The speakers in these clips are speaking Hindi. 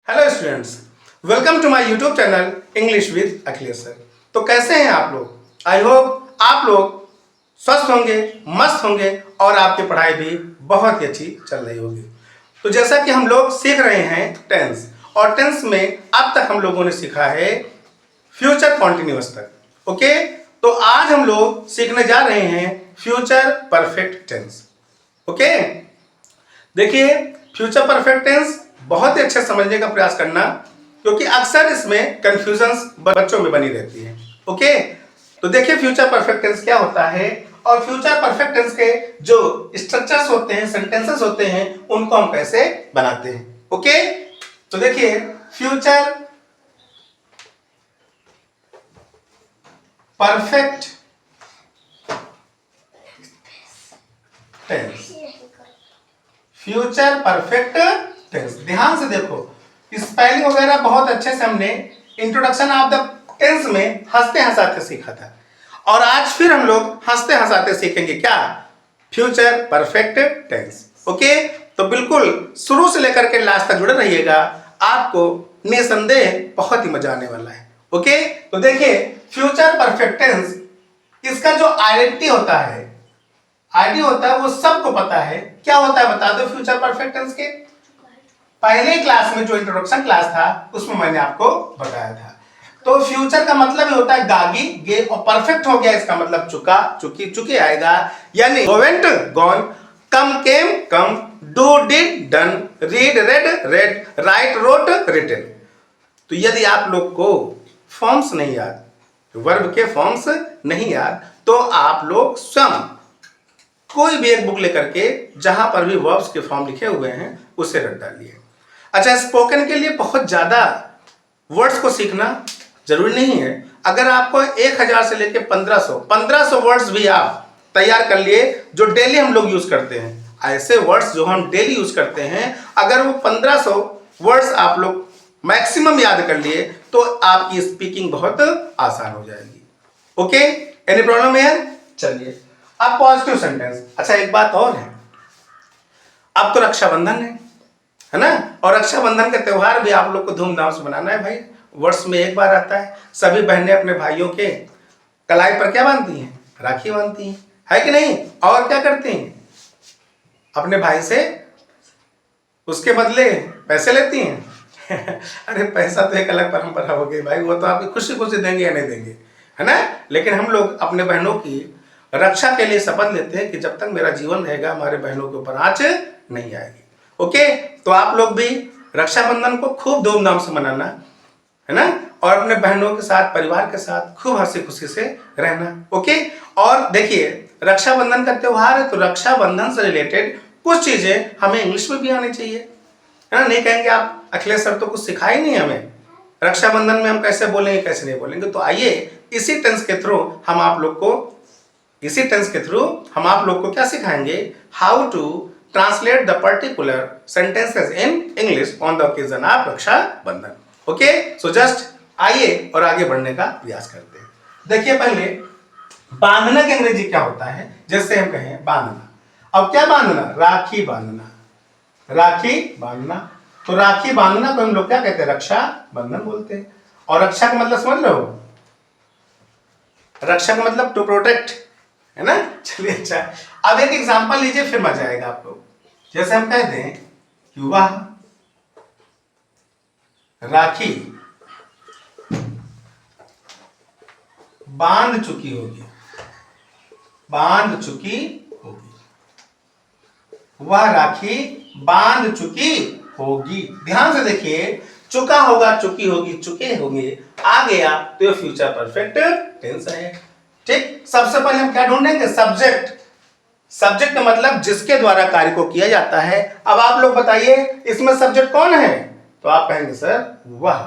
Hello students, welcome to my YouTube channel English with Akhilesh sir. तो कैसे हैं आप लोग? आई होप आप लोग स्वस्थ होंगे, मस्त होंगे और आपकी पढ़ाई भी बहुत ही अच्छी चल रही होगी। तो जैसा कि हम लोग सीख रहे हैं टेंस, और टेंस में अब तक हम लोगों ने सीखा है फ्यूचर कॉन्टिन्यूअस तक। ओके, तो आज हम लोग सीखने जा रहे हैं फ्यूचर परफेक्ट टेंस। ओके, देखिए फ्यूचर परफेक्ट टेंस बहुत ही अच्छे समझने का प्रयास करना, क्योंकि अक्सर इसमें कंफ्यूजन्स बच्चों में बनी रहती है। ओके, तो देखिए फ्यूचर परफेक्ट टेंस क्या होता है और फ्यूचर परफेक्ट टेंस के जो स्ट्रक्चर्स होते हैं, सेंटेंसेस होते हैं, उनको हम कैसे बनाते हैं। ओके, तो देखिए future perfect tense, future perfect tense, ध्यान से देखो, स्पेलिंग वगैरह बहुत अच्छे से हमने इंट्रोडक्शन ऑफ द टेंस में हंसते हंसाते सीखा था, और आज फिर हम लोग हंसते हंसाते सीखेंगे क्या? Future perfect tense. ओके, तो बिल्कुल शुरू से लेकर के लास्ट तक जुड़े रहिएगा, आपको निसंदेह बहुत ही मजा आने वाला है। ओके, तो देखिए फ्यूचर परफेक्ट टेंस, इसका जो आइडेंटिटी होता है, आईडी होता है, वो सबको पता है। क्या होता है बता दो फ्यूचर परफेक्ट टेंस के? पहले क्लास में जो इंट्रोडक्शन क्लास था उसमें मैंने आपको बताया था। तो फ्यूचर का मतलब होता है गागी गे, और परफेक्ट हो गया इसका मतलब चुका चुकी चुके आएगा, यानी go went gone, come came come, do did done, read read read, write wrote written. तो यदि आप लोग को फॉर्म्स नहीं याद, वर्ब के फॉर्म्स नहीं याद, तो आप लोग स्वयं कोई भी एक बुक लेकर के जहां पर भी वर्ब्स के फॉर्म लिखे हुए हैं उसे रट डालिए। अच्छा, स्पोकन के लिए बहुत ज्यादा वर्ड्स को सीखना जरूरी नहीं है। अगर आपको 1000 से लेकर 1500 वर्ड्स भी आप तैयार कर लिए जो डेली हम लोग यूज करते हैं, ऐसे वर्ड्स जो हम डेली यूज करते हैं, अगर वो 1500 वर्ड्स आप लोग मैक्सिमम याद कर लिए तो आपकी स्पीकिंग बहुत आसान हो जाएगी। ओके, एनी प्रॉब्लम है? चलिए अब पॉजिटिव सेंटेंस। अच्छा, एक बात और है, अब तो रक्षाबंधन है ना, और रक्षाबंधन का त्योहार भी आप लोग को धूमधाम से मनाना है भाई। वर्ष में एक बार आता है, सभी बहनें अपने भाइयों के कलाई पर क्या बांधती हैं? राखी बांधती हैं, है कि नहीं? और क्या करती हैं? अपने भाई से उसके बदले पैसे लेती हैं। अरे पैसा तो एक अलग परंपरा हो गई भाई, वो तो आपकी खुशी खुशी देंगे या नहीं देंगे, है ना। लेकिन हम लोग अपने बहनों की रक्षा के लिए शपथ लेते हैं कि जब तक मेरा जीवन रहेगा हमारे बहनों के ऊपर आंच नहीं आएगी। ओके, तो आप लोग भी रक्षाबंधन को खूब धूमधाम से मनाना, है ना, और अपने बहनों के साथ, परिवार के साथ खूब हंसी खुशी से रहना। ओके, और देखिए रक्षाबंधन का त्योहार है, तो रक्षाबंधन से रिलेटेड कुछ चीजें हमें इंग्लिश में भी आनी चाहिए, है ना। नहीं कहेंगे आप अखिलेश सर तो कुछ सिखाए नहीं हमें, रक्षाबंधन में हम कैसे बोलेंगे कैसे नहीं बोलेंगे। तो आइए इसी टेंस के थ्रू हम आप लोग को क्या सिखाएंगे? How to translate the particular sentences in English on the occasion of Rakshabandhan. Okay, so just आइए और आगे बढ़ने का प्रयास करते हैं। देखिए पहले बांधना की अंग्रेजी क्या होता है? जैसे हम कहें बांधना, अब क्या बांधना? राखी बांधना, राखी बांधना। तो राखी बांधना को हम लोग क्या कहते हैं? रक्षा बंधन बोलते हैं। और रक्षा का मतलब समझ लो, रक्षा का मतलब टू प्रोटेक्ट, है ना। चलिए अच्छा, अब एक एग्जांपल लीजिए, फिर मजा आएगा आपको। जैसे हम कह दें कि वह राखी बांध चुकी होगी, बांध चुकी होगी, वह राखी बांध चुकी होगी। ध्यान से देखिए, चुका होगा, चुकी होगी, चुके होंगे, आ गया तो ये फ्यूचर परफेक्ट टेंस है। ठीक, सबसे पहले हम क्या ढूंढेंगे? सब्जेक्ट। सब्जेक्ट का मतलब जिसके द्वारा कार्य को किया जाता है। अब आप लोग बताइए इसमें सब्जेक्ट कौन है? तो आप कहेंगे सर वह।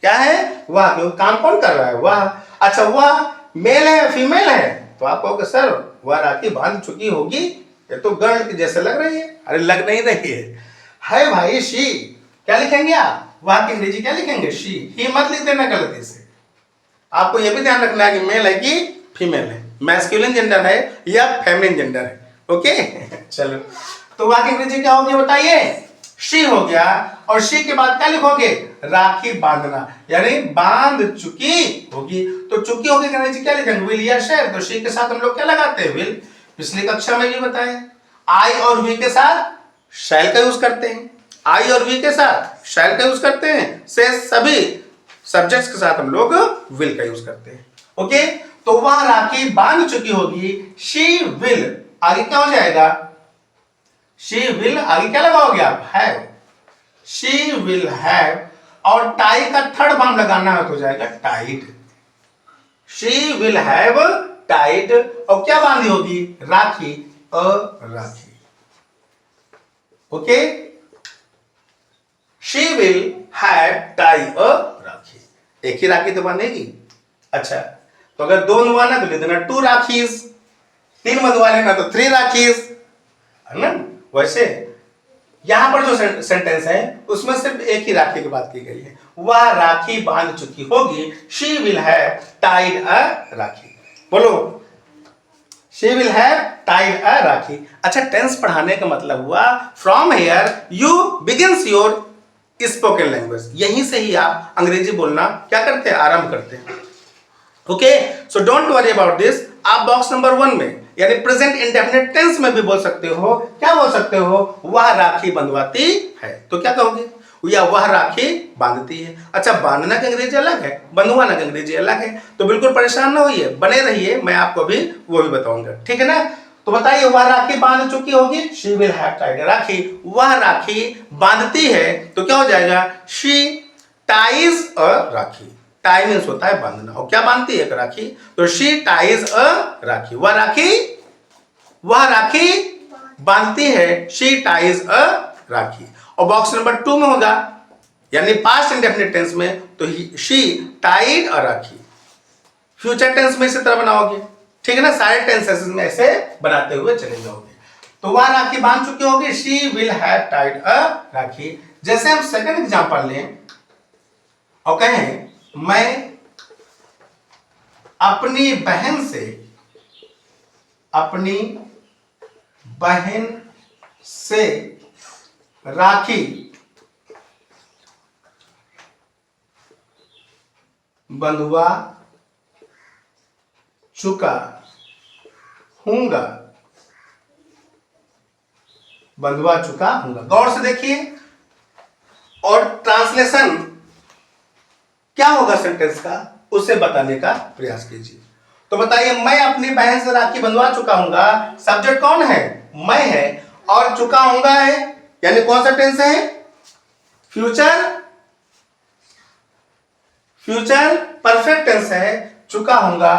क्या है? वह, क्योंकि काम कौन कर रहा है? वह। अच्छा, वह मेल है या फीमेल है? तो आप कहोगे सर वह राखी बांध चुकी होगी, ये तो गर्ल की जैसे लग रही है। अरे लग नहीं रही है भाई, शी। क्या लिखेंगे आप? वह की अंग्रेजी क्या लिखेंगे? शी। ही मत लिख देना गलती से। आपको यह भी ध्यान रखना है कि मेल है कि फीमेल है, मैस्कुलिन जेंडर है या फेमिनिन जेंडर है। ओके चलो, तो वह की अंग्रेजी क्या होगी बताइए? शी हो गया, और शी के बाद क्या लिखोगे, राखी बांधना, यानी बांध चुकी होगी। तो चुकी होगी कहने से क्या लिखेंगे, विल या शैल। तो शी के साथ हम लोग क्या लगाते हैं, विल। पिछली कक्षा में भी बताया, आई और वी के साथ शैल का यूज करते हैं, आई और वी के साथ शैल का यूज करते हैं, से सभी सब्जेक्ट्स के साथ हम लोग विल का यूज करते हैं। ओके, तो वह राखी बांध चुकी होगी, शी विल, आगे क्या हो जाएगा, शी विल, आगे क्या लगाओगे आप, हैव, शी विल हैव, और टाई का थर्ड फॉर्म लगाना है तो जाएगा tied, she will have tied, और क्या बांधी होगी, rakhi, a rakhi. Okay, she will have tie a rakhi, एक ही राखी तो बांधेगी। अच्छा, तो अगर दो मंगवाना तो ले देना 2 राखीज, 3 मंगवा लेना तो 3 राखीज, है ना। वैसे यहां पर जो सेंटेंस है उसमें सिर्फ एक ही राखी की बात की गई है, वह राखी बांध चुकी होगी, she will have tied a rakhi. बोलो, she will have tied a rakhi. अच्छा, टेंस पढ़ाने का मतलब हुआ from here you begins your spoken language, यहीं से ही आप अंग्रेजी बोलना क्या करते हैं, आरंभ करते हैं। Okay, so don't worry about this. आप बॉक्स नंबर 1 में यानी प्रेजेंट इंडेफिनिट टेंस में भी बोल सकते हो, क्या बोल सकते हो, वह राखी बंधवाती है, तो क्या कहोगे, या वह राखी बांधती है। अच्छा, बांधना की अंग्रेजी अलग है, बंधवाना की अंग्रेजी अलग है, तो बिल्कुल परेशान ना होइए, बने रहिए, मैं आपको भी वो भी बताऊंगा, ठीक है ना। तो बताइए, वह राखी बांध चुकी होगी, शी विल हैव टाइड राखी, वह राखी बांधती है तो क्या हो जाएगा, she ties a rakhi, tie means होता है बांधना, और क्या बांधती है, राखी, तो शी टाइज अ राखी, वह राखी बांधती है, शी टाइज अ राखी। और बॉक्स नंबर 2 में होगा यानी पास्ट इंडेफिनिट टेंस में, तो she tied a rakhi, future tense में इसी तरह बनाओगे, ठीक है ना, सारे टेंसेस में ऐसे बनाते हुए चले जाओगे। तो वह राखी बांध चुकी होगी, she will have tied a rakhi. जैसे हम सेकंड एग्जांपल लें और कहें, मैं अपनी बहन से राखी बंधवा चुका हूंगा, गौर से देखिए, और ट्रांसलेशन क्या होगा सेंटेंस का, उसे बताने का प्रयास कीजिए। तो बताइए, मैं अपनी बहन से राखी बंधवा चुका हूंगा, सब्जेक्ट कौन है, मैं है, और चुका हूंगा है, यानी कौन सा टेंस है, फ्यूचर परफेक्ट टेंस है, चुका हूंगा।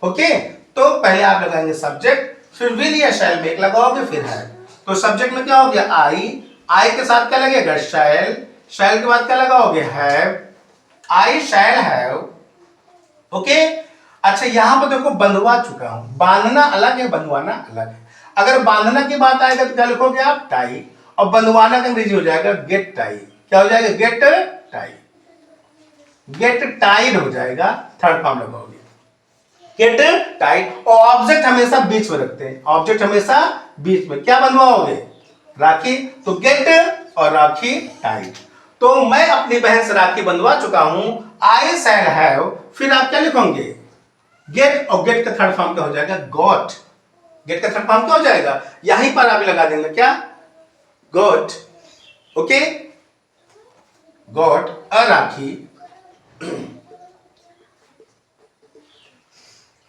ओके, तो पहले आप लगाएंगे सब्जेक्ट, फिर विल या शैल में एक लगाओगे, फिर है, तो सब्जेक्ट में क्या हो गया, आई के साथ क्या लगेगा, शैल के बाद क्या लगाओगे, have, I shall have. Okay, अच्छा, यहां पर देखो बंधवा चुका हूं, बांधना अलग है, बंधवाना अलग है। अगर बांधना की बात आएगा तो क्या लिखोगे आप, टाई, और बंधवाना का अंग्रेजी हो जाएगा गेट टाई, क्या हो जाएगा, गेट टाई, गेट टाइड हो जाएगा, थर्ड फॉर्म लगाओगे, गेट टाइड। और ऑब्जेक्ट हमेशा बीच में रखते हैं, ऑब्जेक्ट हमेशा बीच में, क्या बंधवाओगे, राखी, तो गेट और राखी टाइड। तो मैं अपनी बहन से राखी बंधवा चुका हूं, आई शैल हैव, फिर आप क्या लिखोगे, गेट, और गेट का थर्ड फॉर्म क्या हो जाएगा, गॉट, गेट का थर्ड फॉर्म क्या हो जाएगा, यहीं पर आप लगा देंगे, क्या, got. Okay, got a rakhi,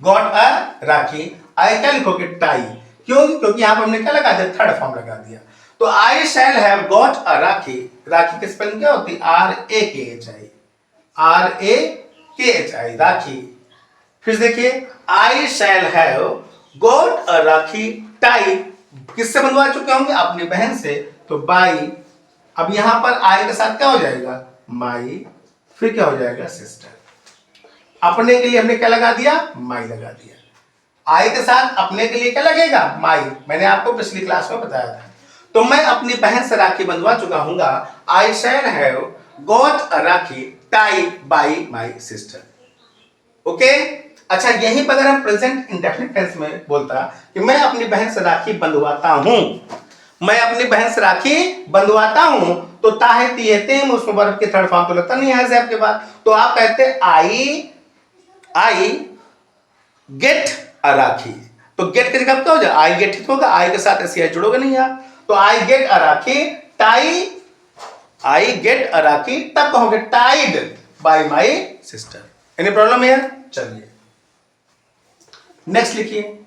got a rakhi, I क्या लिखोगे, टाई, क्यों, क्योंकि यहां पर हमने क्या लगा दिया, थर्ड फॉर्म लगा दिया। तो I shall have got a राखी, राखी की स्पेलिंग क्या होती है, RAKHI, RAKHI, राखी। फिर देखिए, I shall have got a rakhi tie, किससे बंधवा चुके होंगे, अपनी बहन से, तो बाई, अब यहां पर आई के साथ क्या हो जाएगा, माई, फिर क्या हो जाएगा, सिस्टर। अपने के लिए हमने क्या लगा दिया, माई लगा दिया, आई के साथ अपने के लिए क्या लगेगा, माई, मैंने आपको पिछली क्लास में बताया था। तो मैं अपनी बहन से राखी बंधवा चुका हूंगा, I shall have got a rakhi tie by my sister. Okay, अच्छा, यहीं पर अगर हम प्रेजेंट इंडेफिनिट टेंस में बोलता कि मैं अपनी बहन से राखी बंधवाता हूं, मैं अपनी बहन से राखी बंधवाता हूं तो ताहे तिये तेम, उसमें वर्ब के थर्ड फॉर्म तो लगता नहीं है आपके पास, तो आप कहते आई गेट अ राखी। तो गेट की जगह क्या हो जाए, आई गेट ही होगा, आई के साथ ऐसे जुड़ोगे नहीं आप, तो I get a rakhi, tie I get a rakhi, तब कहोगे tied by my sister. Any problem है? चलिए नेक्स्ट लिखिए।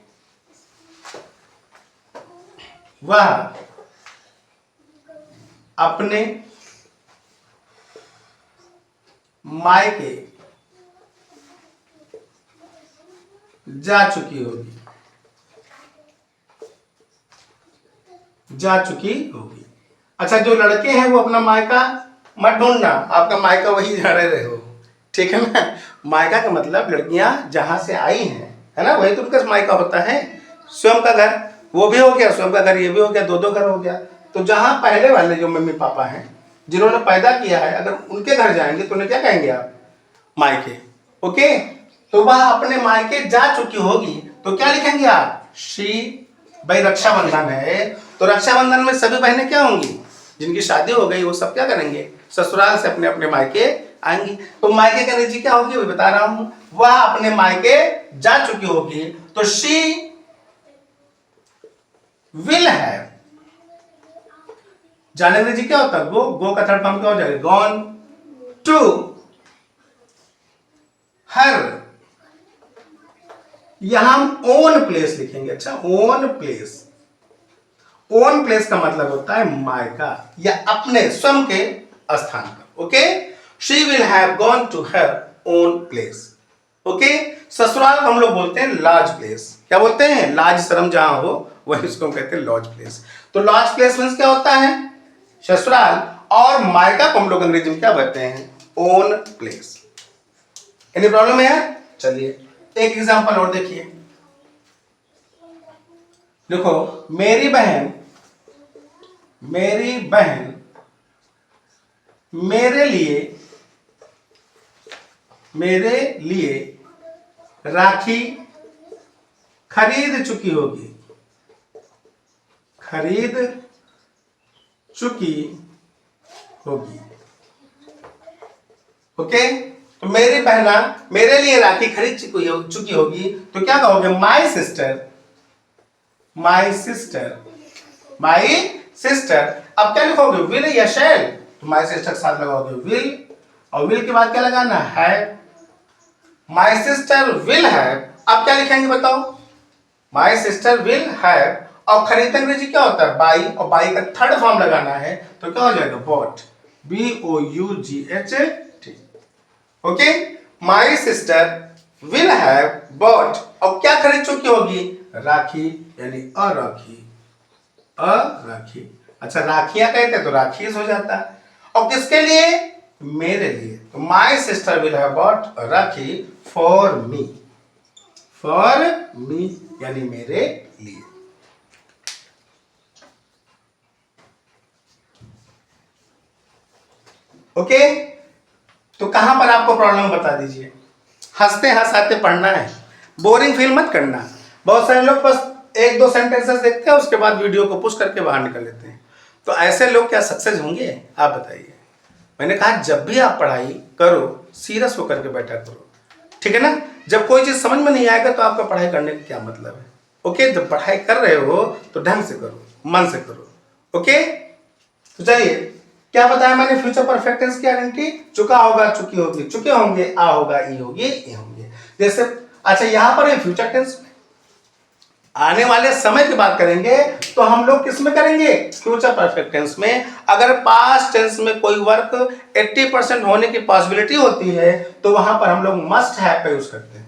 वह अपने मायके जा चुकी होगी, जा चुकी होगी। अच्छा, जो लड़के हैं वो अपना मायका मत ढूंढना, आपका मायका वही जा रहे हो, ठीक है ना। मायका का मतलब लड़कियां जहां से आई हैं, है ना, वही तो उनका मायका होता है। स्वयं का घर वो भी हो गया, स्वयं का घर ये भी हो गया, दो दो घर हो गया। तो जहां पहले वाले जो मम्मी पापा हैं जिन्होंने पैदा किया है, अगर उनके घर जाएंगे तो उन्हें क्या कहेंगे आप, मायके। ओके, तो वह अपने मायके जा चुकी होगी, तो क्या लिखेंगे आप, शी। भाई रक्षाबंधन है, तो रक्षाबंधन में सभी बहनें क्या होंगी, जिनकी शादी हो गई वो सब क्या करेंगे, ससुराल से अपने अपने मायके आएंगी। तो मायके का अंग्रेजी क्या होगी, वही बता रहा हूं, वह अपने मायके जा चुकी होगी, तो शी विल हैव। जाने अंग्रेजी क्या होता है, गो का थर्ड फॉर्म क्या हो जाएगा, गॉन टू हर। यहां हम ओन प्लेस लिखेंगे। अच्छा, ओन प्लेस, ओन प्लेस का मतलब होता है मायका या अपने स्वयं के स्थान पर। Okay, she will have gone to her own place. Okay, ससुराल को हम लोग बोलते हैं लॉज प्लेस। क्या बोलते हैं, लाज शर्म जहां हो वही उसको हम कहते हैं लॉज प्लेस। तो लॉज प्लेस मीन्स क्या होता है, ससुराल, और मायका को हम लोग अंग्रेजी में क्या कहते हैं, ओन प्लेस। एनी प्रॉब्लम है? चलिए एक एग्जांपल और देखिए। देखो, मेरी बहन मेरे लिए राखी खरीद चुकी होगी, ओके, तो मेरी बहना मेरे लिए राखी खरीद चुकी होगी, तो क्या कहोगे, माई सिस्टर। अब क्या लिखोगे, विल या शैल, तो माई सिस्टर के साथ लगाओगे विल, और विल के बाद क्या लगाना है, माई सिस्टर विल हैव। अब क्या लिखेंगे बताओ, माई सिस्टर विल हैव, और खरीद अंग्रेजी क्या होता है, बाई, और बाई का थर्ड फॉर्म लगाना है, तो क्या हो जाएगा, bought, BOUGHT। Okay, my sister will have bought, और क्या खरीद चुकी होगी, राखी, यानी अ राखी। अच्छा, राखियां कहते हैं तो राखीज हो जाता है, और किसके लिए, मेरे लिए, तो माई sister will have bot rakhi for मी, यानी मेरे लिए। ओके, तो कहां पर आपको प्रॉब्लम बता दीजिए। हंसते हंसाते पढ़ना है, बोरिंग फील मत करना। बहुत सारे लोग बस एक दो सेंटेंसेस देखते हैं, उसके बाद वीडियो को पुश करके बाहर निकल लेते हैं। तो ऐसे लोग क्या सक्सेस होंगे, आप बताइए। मैंने कहा जब भी आप पढ़ाई करो सीरियस होकर के बैठा करो, ठीक है ना। जब कोई चीज समझ में नहीं आएगा तो आपका पढ़ाई करने का क्या मतलब है। ओके, जब पढ़ाई कर रहे हो तो ढंग से करो, मन से करो। ओके, तो चलिए, क्या बताया मैंने, फ्यूचर परफेक्ट टेंस की आइडेंटिटी, चुका होगा, चुकी होगी, चुके होंगे, आ होगा, ई होगी, ए होंगे। जैसे अच्छा, यहां पर फ्यूचर टेंस आने वाले समय की बात करेंगे तो हम लोग किस में करेंगे, फ्यूचर परफेक्ट टेंस में। अगर पास्ट टेंस में कोई वर्क 80% होने की पॉसिबिलिटी होती है तो वहां पर हम लोग मस्ट हैव का यूज करते हैं।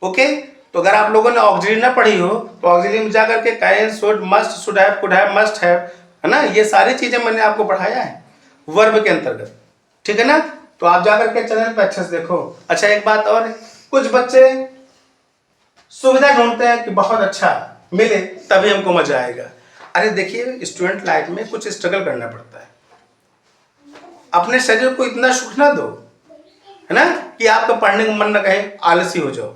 ओके, तो अगर आप लोगों ने ऑक्सिलरी ना पढ़ी हो तो ऑक्सिलरी में जाकर के can, should, must, should have, could have, must have, है ना, ये सारी चीजें मैंने आपको पढ़ाया है वर्ब के अंतर्गत, ठीक है ना। तो आप जाकर के चैनल पे अच्छे से देखो। अच्छा, एक बात और है, कुछ बच्चे सुविधा ढूंढते हैं कि बहुत अच्छा मिले तभी हमको मजा आएगा। अरे देखिए, स्टूडेंट लाइफ में कुछ स्ट्रगल करना पड़ता है। अपने शरीर को इतना सुख ना दो, है ना, कि आपका पढ़ने का मन न कहे, आलसी हो जाओ,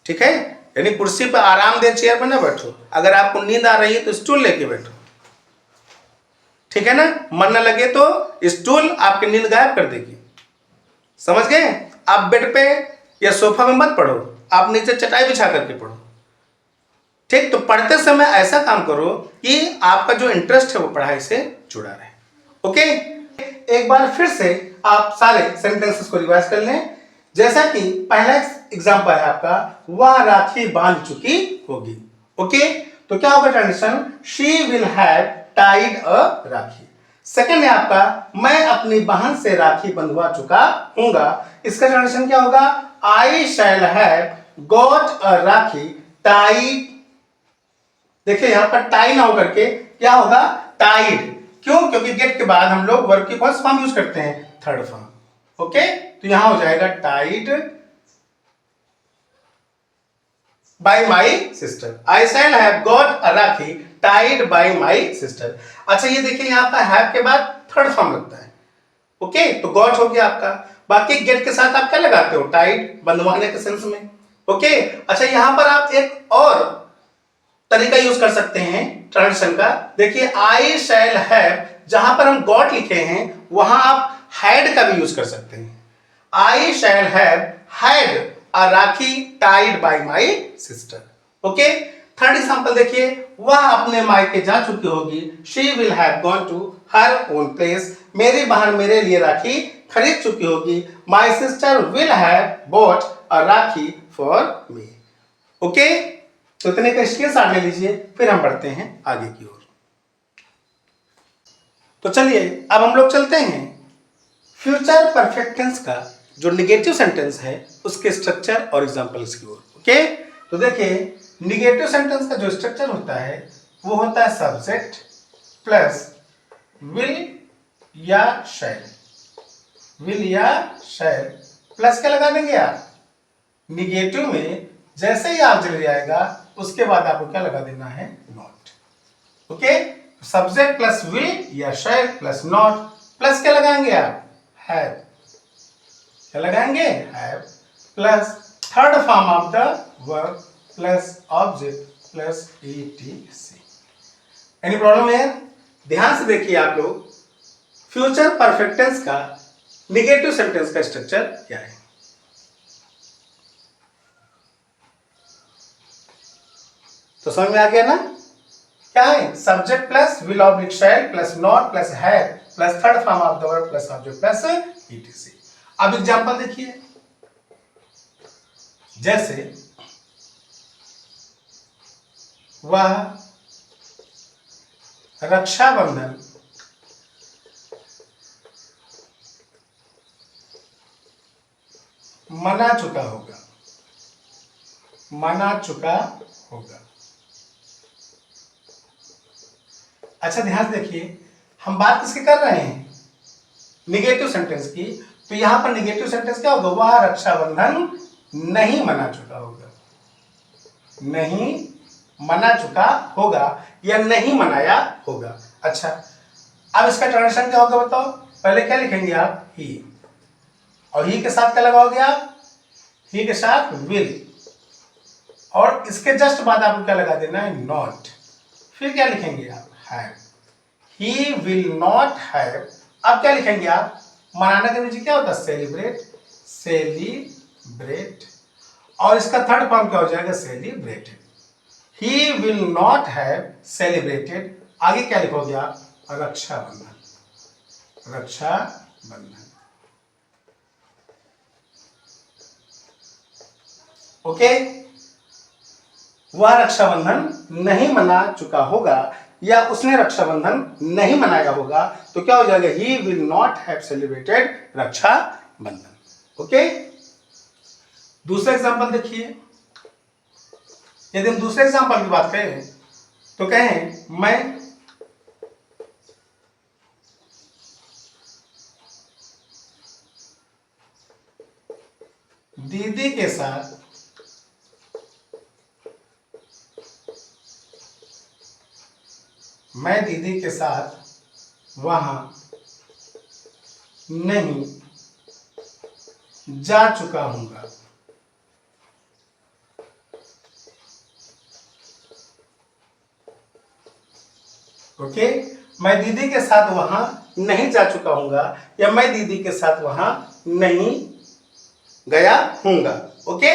ठीक है। यानी कुर्सी पर आरामदेह चेयर पर ना बैठो, अगर आपको नींद आ रही है तो स्टूल लेके बैठो, ठीक है ना, मन न लगे तो स्टूल आपकी नींद गायब कर देगी। समझ गए? आप बेड पे या सोफा में मत पढ़ो, आप नीचे चटाई बिछा करके पढ़ो। ठीक, तो पढ़ते समय ऐसा काम करो कि आपका जो इंटरेस्ट है वो पढ़ाई से जुड़ा रहे। ओके, एक बार फिर से आप सारे सेंटेंसेस को रिवाइज कर लें। जैसा कि पहला एग्जांपल है आपका, वह राखी बांध चुकी होगी। ओके, तो क्या होगा transition? She will have tied a rakhi. Second है आपका, मैं अपनी बहन से राखी बंधवा चुका हूंगा। इसका ट्रांजिशन क्या होगा? I shall have got a rakhi tied. देखिए यहां पर टाई ना होकर के क्या होगा? टाइड। क्यों? क्योंकि गेट के बाद हम लोग वर्ब की कौन सा फॉर्म यूज करते हैं? Third form. ओके, तो यहां हो जाएगा tied by my sister. I shall have got a rakhi tied by my sister. अच्छा ये देखिए यहां पर हैव के बाद थर्ड फॉर्म लगता है। ओके, तो गॉट हो गया आपका। बाकी गेट के साथ आप क्या लगाते हो? टाइड, बंधवाने के सेंस में। ओके, अच्छा यहां पर आप एक और तरीका यूज कर सकते हैं ट्रांजिशन का। देखिए आई शैल हैव, जहां पर हम गॉट लिखे हैं वहां आप हैड का भी यूज कर सकते हैं। I shall have had a rakhi tied by my sister. Okay, third example देखिए, वह अपने मायके जा चुकी होगी। She will have gone to her own place. मेरी बहन मेरे लिए राखी खरीद चुकी होगी। My sister will have bought a rakhi for me. Okay, तो इतने का स्क्रीनशॉट ले लीजिए, फिर हम बढ़ते हैं आगे की ओर। तो चलिए अब हम लोग चलते हैं फ्यूचर परफेक्ट टेंस का जो निगेटिव सेंटेंस है उसके स्ट्रक्चर और एग्जांपल्स की ओर। ओके, तो देखिए निगेटिव सेंटेंस का जो स्ट्रक्चर होता है वो होता है सब्जेक्ट प्लस विल या शैल। विल या शैल प्लस क्या लगा देंगे आप? निगेटिव में जैसे ही ऑक्सिलरी आएगा उसके बाद आपको क्या लगा देना है? Not. Okay, subject plus will या शैल प्लस नॉट प्लस क्या लगाएंगे आप? हैव। क्या लगाएंगे? Have plus third form of the verb plus object plus etc. Any problem है? ध्यान से देखिए आप लोग, फ्यूचर परफेक्ट टेंस का निगेटिव सेंटेंस का स्ट्रक्चर क्या है। तो समझ में आ गया ना? क्या है? Subject plus will oblique shell plus not plus have plus third form of the verb plus object plus etc. अब एग्जांपल देखिए, जैसे वह रक्षाबंधन मना चुका होगा। मना चुका होगा। अच्छा ध्यान देखिए, हम बात किसकी कर रहे हैं? निगेटिव सेंटेंस की। तो यहां पर निगेटिव सेंटेंस क्या होगा? वह रक्षाबंधन नहीं मना चुका होगा। नहीं मना चुका होगा या नहीं मनाया होगा। अच्छा, अब इसका ट्रांसलेशन क्या होगा बताओ? पहले क्या लिखेंगे आप? ही। और ही के साथ क्या लगाओगे आप? ही के साथ विल। और इसके जस्ट बाद आपको क्या लगा देना है? नॉट। फिर क्या लिखेंगे आप? Have. He will not have. अब क्या लिखेंगे आप? मनाने के नीचे क्या होता है? सेलिब्रेट। सेलिब्रेट। और इसका थर्ड फॉर्म क्या हो जाएगा? Celebrated. He will not have celebrated. आगे क्या लिखोगे आप? रक्षाबंधन। रक्षाबंधन। ओके, वह रक्षाबंधन नहीं मना चुका होगा या उसने रक्षाबंधन नहीं मनाया होगा। तो क्या हो जाएगा? He will not have celebrated Rakshabandhan. Okay, दूसरा एग्जांपल देखिए। यदि हम दूसरे एग्जांपल की बात करें तो कहें मैं दीदी के साथ मैं दीदी के साथ वहां नहीं जा चुका हूंगा। ओके, मैं दीदी के साथ वहां नहीं जा चुका हूंगा, या मैं दीदी के साथ वहां नहीं गया हूंगा। ओके,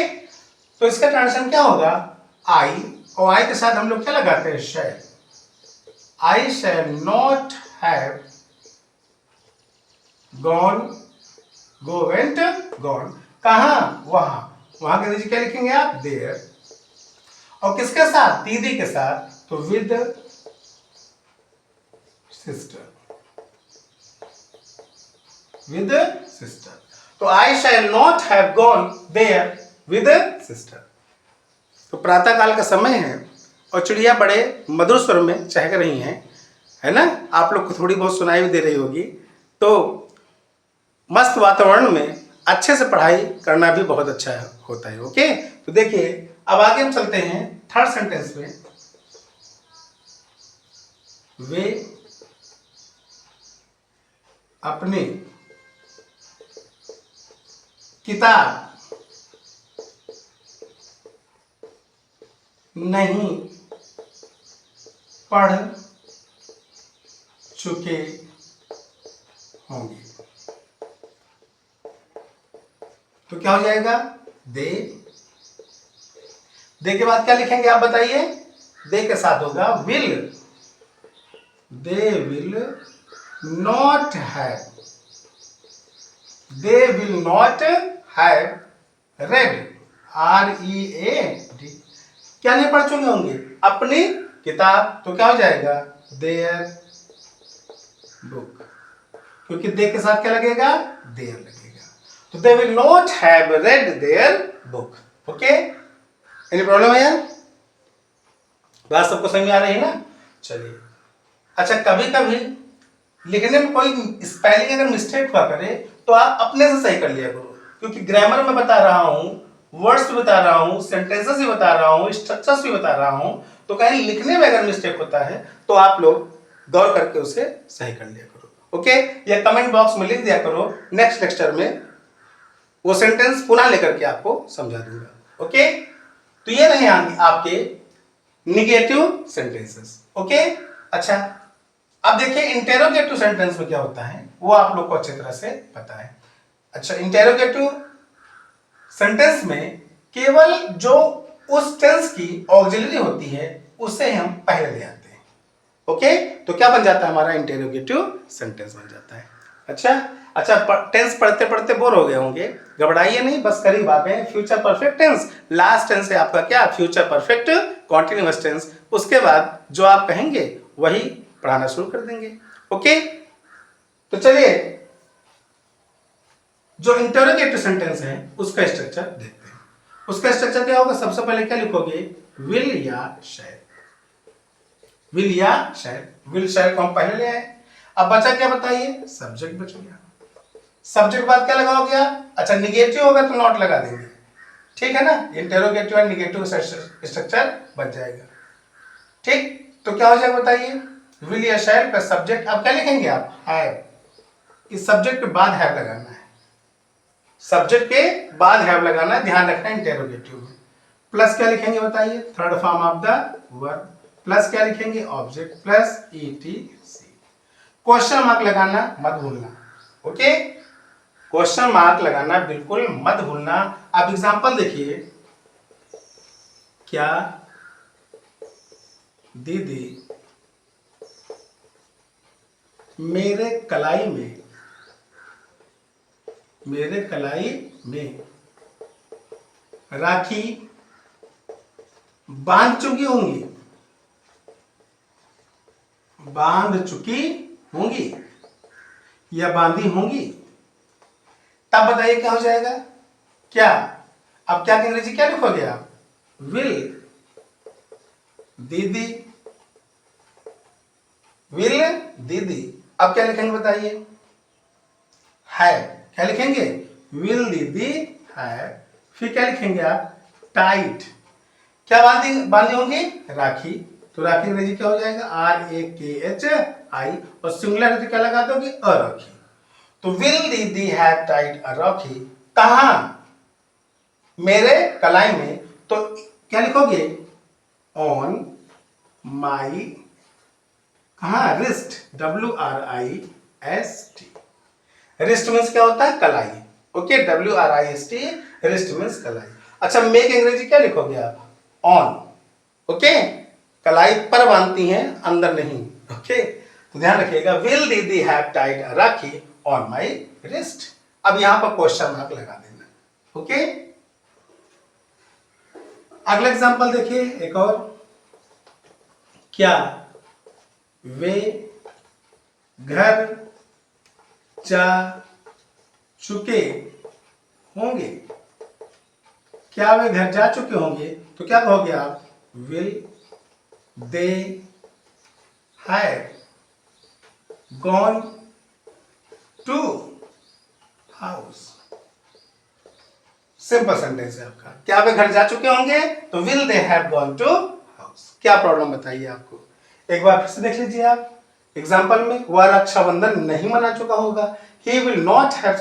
तो इसका ट्रांसलेशन क्या होगा? आई, और आई के साथ हम लोग क्या लगाते हैं? Shall. I shall not have gone, go went gone, कहां? वहां। वहां के नीचे क्या लिखेंगे आप? देयर। और किसके साथ? दीदी के साथ, तो विद सिस्टर, विद सिस्टर। तो I shall not have gone there with sister. तो प्रातः काल का समय है और चिड़िया बड़े मधुर स्वर में चहक रही हैं, है ना? आप लोग को थोड़ी बहुत सुनाई भी दे रही होगी। तो मस्त वातावरण में अच्छे से पढ़ाई करना भी बहुत अच्छा होता है। ओके, तो देखिए अब आगे हम चलते हैं थर्ड सेंटेंस में। वे अपने किताब नहीं पढ़ चुके होंगे। तो क्या हो जाएगा? दे के बाद क्या लिखेंगे आप बताइए? दे के साथ होगा will. They will not have, they will not have read, READ, क्या नहीं पढ़ चुके होंगे? अपनी किताब। तो क्या हो जाएगा? देयर बुक, क्योंकि दे के साथ क्या लगेगा? देयर लगेगा। तो दे will not have read their book. Okay, any problem है यार? बात सबको समझ में आ रही है ना? चलिए, अच्छा कभी कभी लिखने में कोई स्पेलिंग अगर मिस्टेक हुआ करे तो आप अपने से सही कर लिया करो, क्योंकि ग्रामर में बता रहा हूं, वर्ड्स भी बता रहा हूं, सेंटेंसेस भी बता रहा हूं, स्ट्रक्चर्स भी बता रहा हूं, तो कहीं लिखने में अगर मिस्टेक होता है तो आप लोग गौर करके उसे सही कर लिया करो। ओके, या कमेंट बॉक्स में लिख दिया करो, नेक्स्ट लेक्चर में वो सेंटेंस पुनः लेकर के आपको समझा दूंगा। ओके, तो ये नहीं आपके निगेटिव सेंटेंसेस। ओके, अच्छा अब देखिए इंटेरोगेटिव सेंटेंस में क्या होता है वो आप लोग को अच्छी तरह से पता है। अच्छा, इंटेरोगेटिव सेंटेंस में केवल जो उस टेंस की ऑक्सिलरी होती है उसे हम पहले ले आते हैं। ओके, तो क्या बन जाता है? हमारा इंटेरोगेटिव सेंटेंस बन जाता है। अच्छा, टेंस पढ़ते पढ़ते बोर हो गए होंगे, घबराइए नहीं, बस करीब आ गए। Future perfect tense, last tense है आपका क्या? Future perfect continuous tense. उसके बाद जो आप कहेंगे वही पढ़ाना शुरू कर देंगे। ओके, तो चलिए जो इंटरोगेटिव सेंटेंस है उसका स्ट्रक्चर देखते हैं। उसका स्ट्रक्चर क्या होगा? सबसे पहले क्या लिखोगे? विल या शैल। विल या शैल, विल शैल को हम पहले ले आए। अब बचा क्या बताइए? सब्जेक्ट बच गया। सब्जेक्ट बाद क्या लगाओगे आप? अच्छा, निगेटिव होगा तो नॉट लगा देंगे, ठीक है ना? इंटेरोगेटिव और निगेटिव स्ट्रक्चर बच जाएगा। ठीक, तो क्या हो जाएगा बताइए? विल या शैल का सब्जेक्ट। अब क्या लिखेंगे आप? हैव। इस सब्जेक्ट के बाद हैव लगाना है, सब्जेक्ट के बाद हैव लगाना है, ध्यान रखना इंटेरोगेटिव में। प्लस क्या लिखेंगे बताइए? Third form of the verb. Plus क्या लिखेंगे? Object plus ETC। Question mark लगाना मत भूलना। ओके, क्वेश्चन मार्क लगाना बिल्कुल मत भूलना। अब एग्जांपल देखिए, क्या दीदी मेरे कलाई में राखी बांध चुकी होंगी या बांधी होंगी? तब बताइए क्या हो जाएगा? क्या अब क्या अंग्रेजी क्या लिखोगे आप? विल दीदी, विल दीदी। अब क्या लिखेंगे बताइए? है। क्या लिखेंगे? विल दीदी है। फिर क्या लिखेंगे आप? टाइट। क्या बांधी होंगी? राखी। तो राखी अंग्रेजी क्या हो जाएगा? RAKHI, और सिंगुलर क्या लगा दोगे? अ राखी। तो will didi have tied a राखी। कहां? मेरे कलाई में। तो क्या लिखोगे? ऑन माई हाँ, रिस्ट, WRIST। रिस्ट मीन्स क्या होता है? कलाई। ओके, WRIST, रिस्ट मीन्स कलाई। अच्छा, मेक अंग्रेजी क्या लिखोगे आप? ऑन। ओके, कलाई पर बांधती हैं, अंदर नहीं। ओके, तो ध्यान रखिएगा, will didi have tied a rakhi on my wrist. अब यहां पर क्वेश्चन मार्क लगा देना। ओके, अगला एग्जांपल देखिए, एक और। क्या वे घर जा चुके होंगे? क्या वे घर जा चुके होंगे? तो क्या कहोगे आप? Will they have gone to house. Simple sentence है आपका। क्या वे घर जा चुके होंगे? तो will they have gone to house. क्या प्रॉब्लम बताइए आपको? एक बार फिर से देख लीजिए आप एग्जाम्पल में। वह रक्षाबंधन नहीं मना चुका होगा। He will not have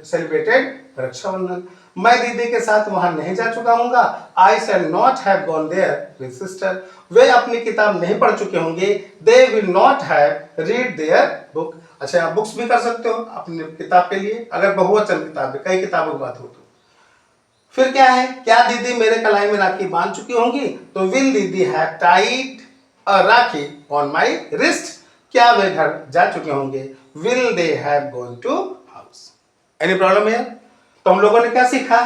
celebrated Rakshabandhan. मैं दीदी के साथ वहां नहीं जा चुका हूंगा। I shall not have gone there with sister. वे अपनी किताब नहीं पढ़ चुके होंगे। They will not have read their book. अच्छा, आप बुक्स भी कर सकते हो अपनी किताब के लिए, अगर बहुवचन किताब है, कई किताबों की बात हो तो। फिर क्या है? क्या दीदी मेरे कलाई में राखी बांध चुकी होंगी? तो will didi have tied a rakhi on my wrist. क्या वे घर जा चुके होंगे? Will they have gone to house. Any problem है? तो हम लोगों ने क्या सीखा?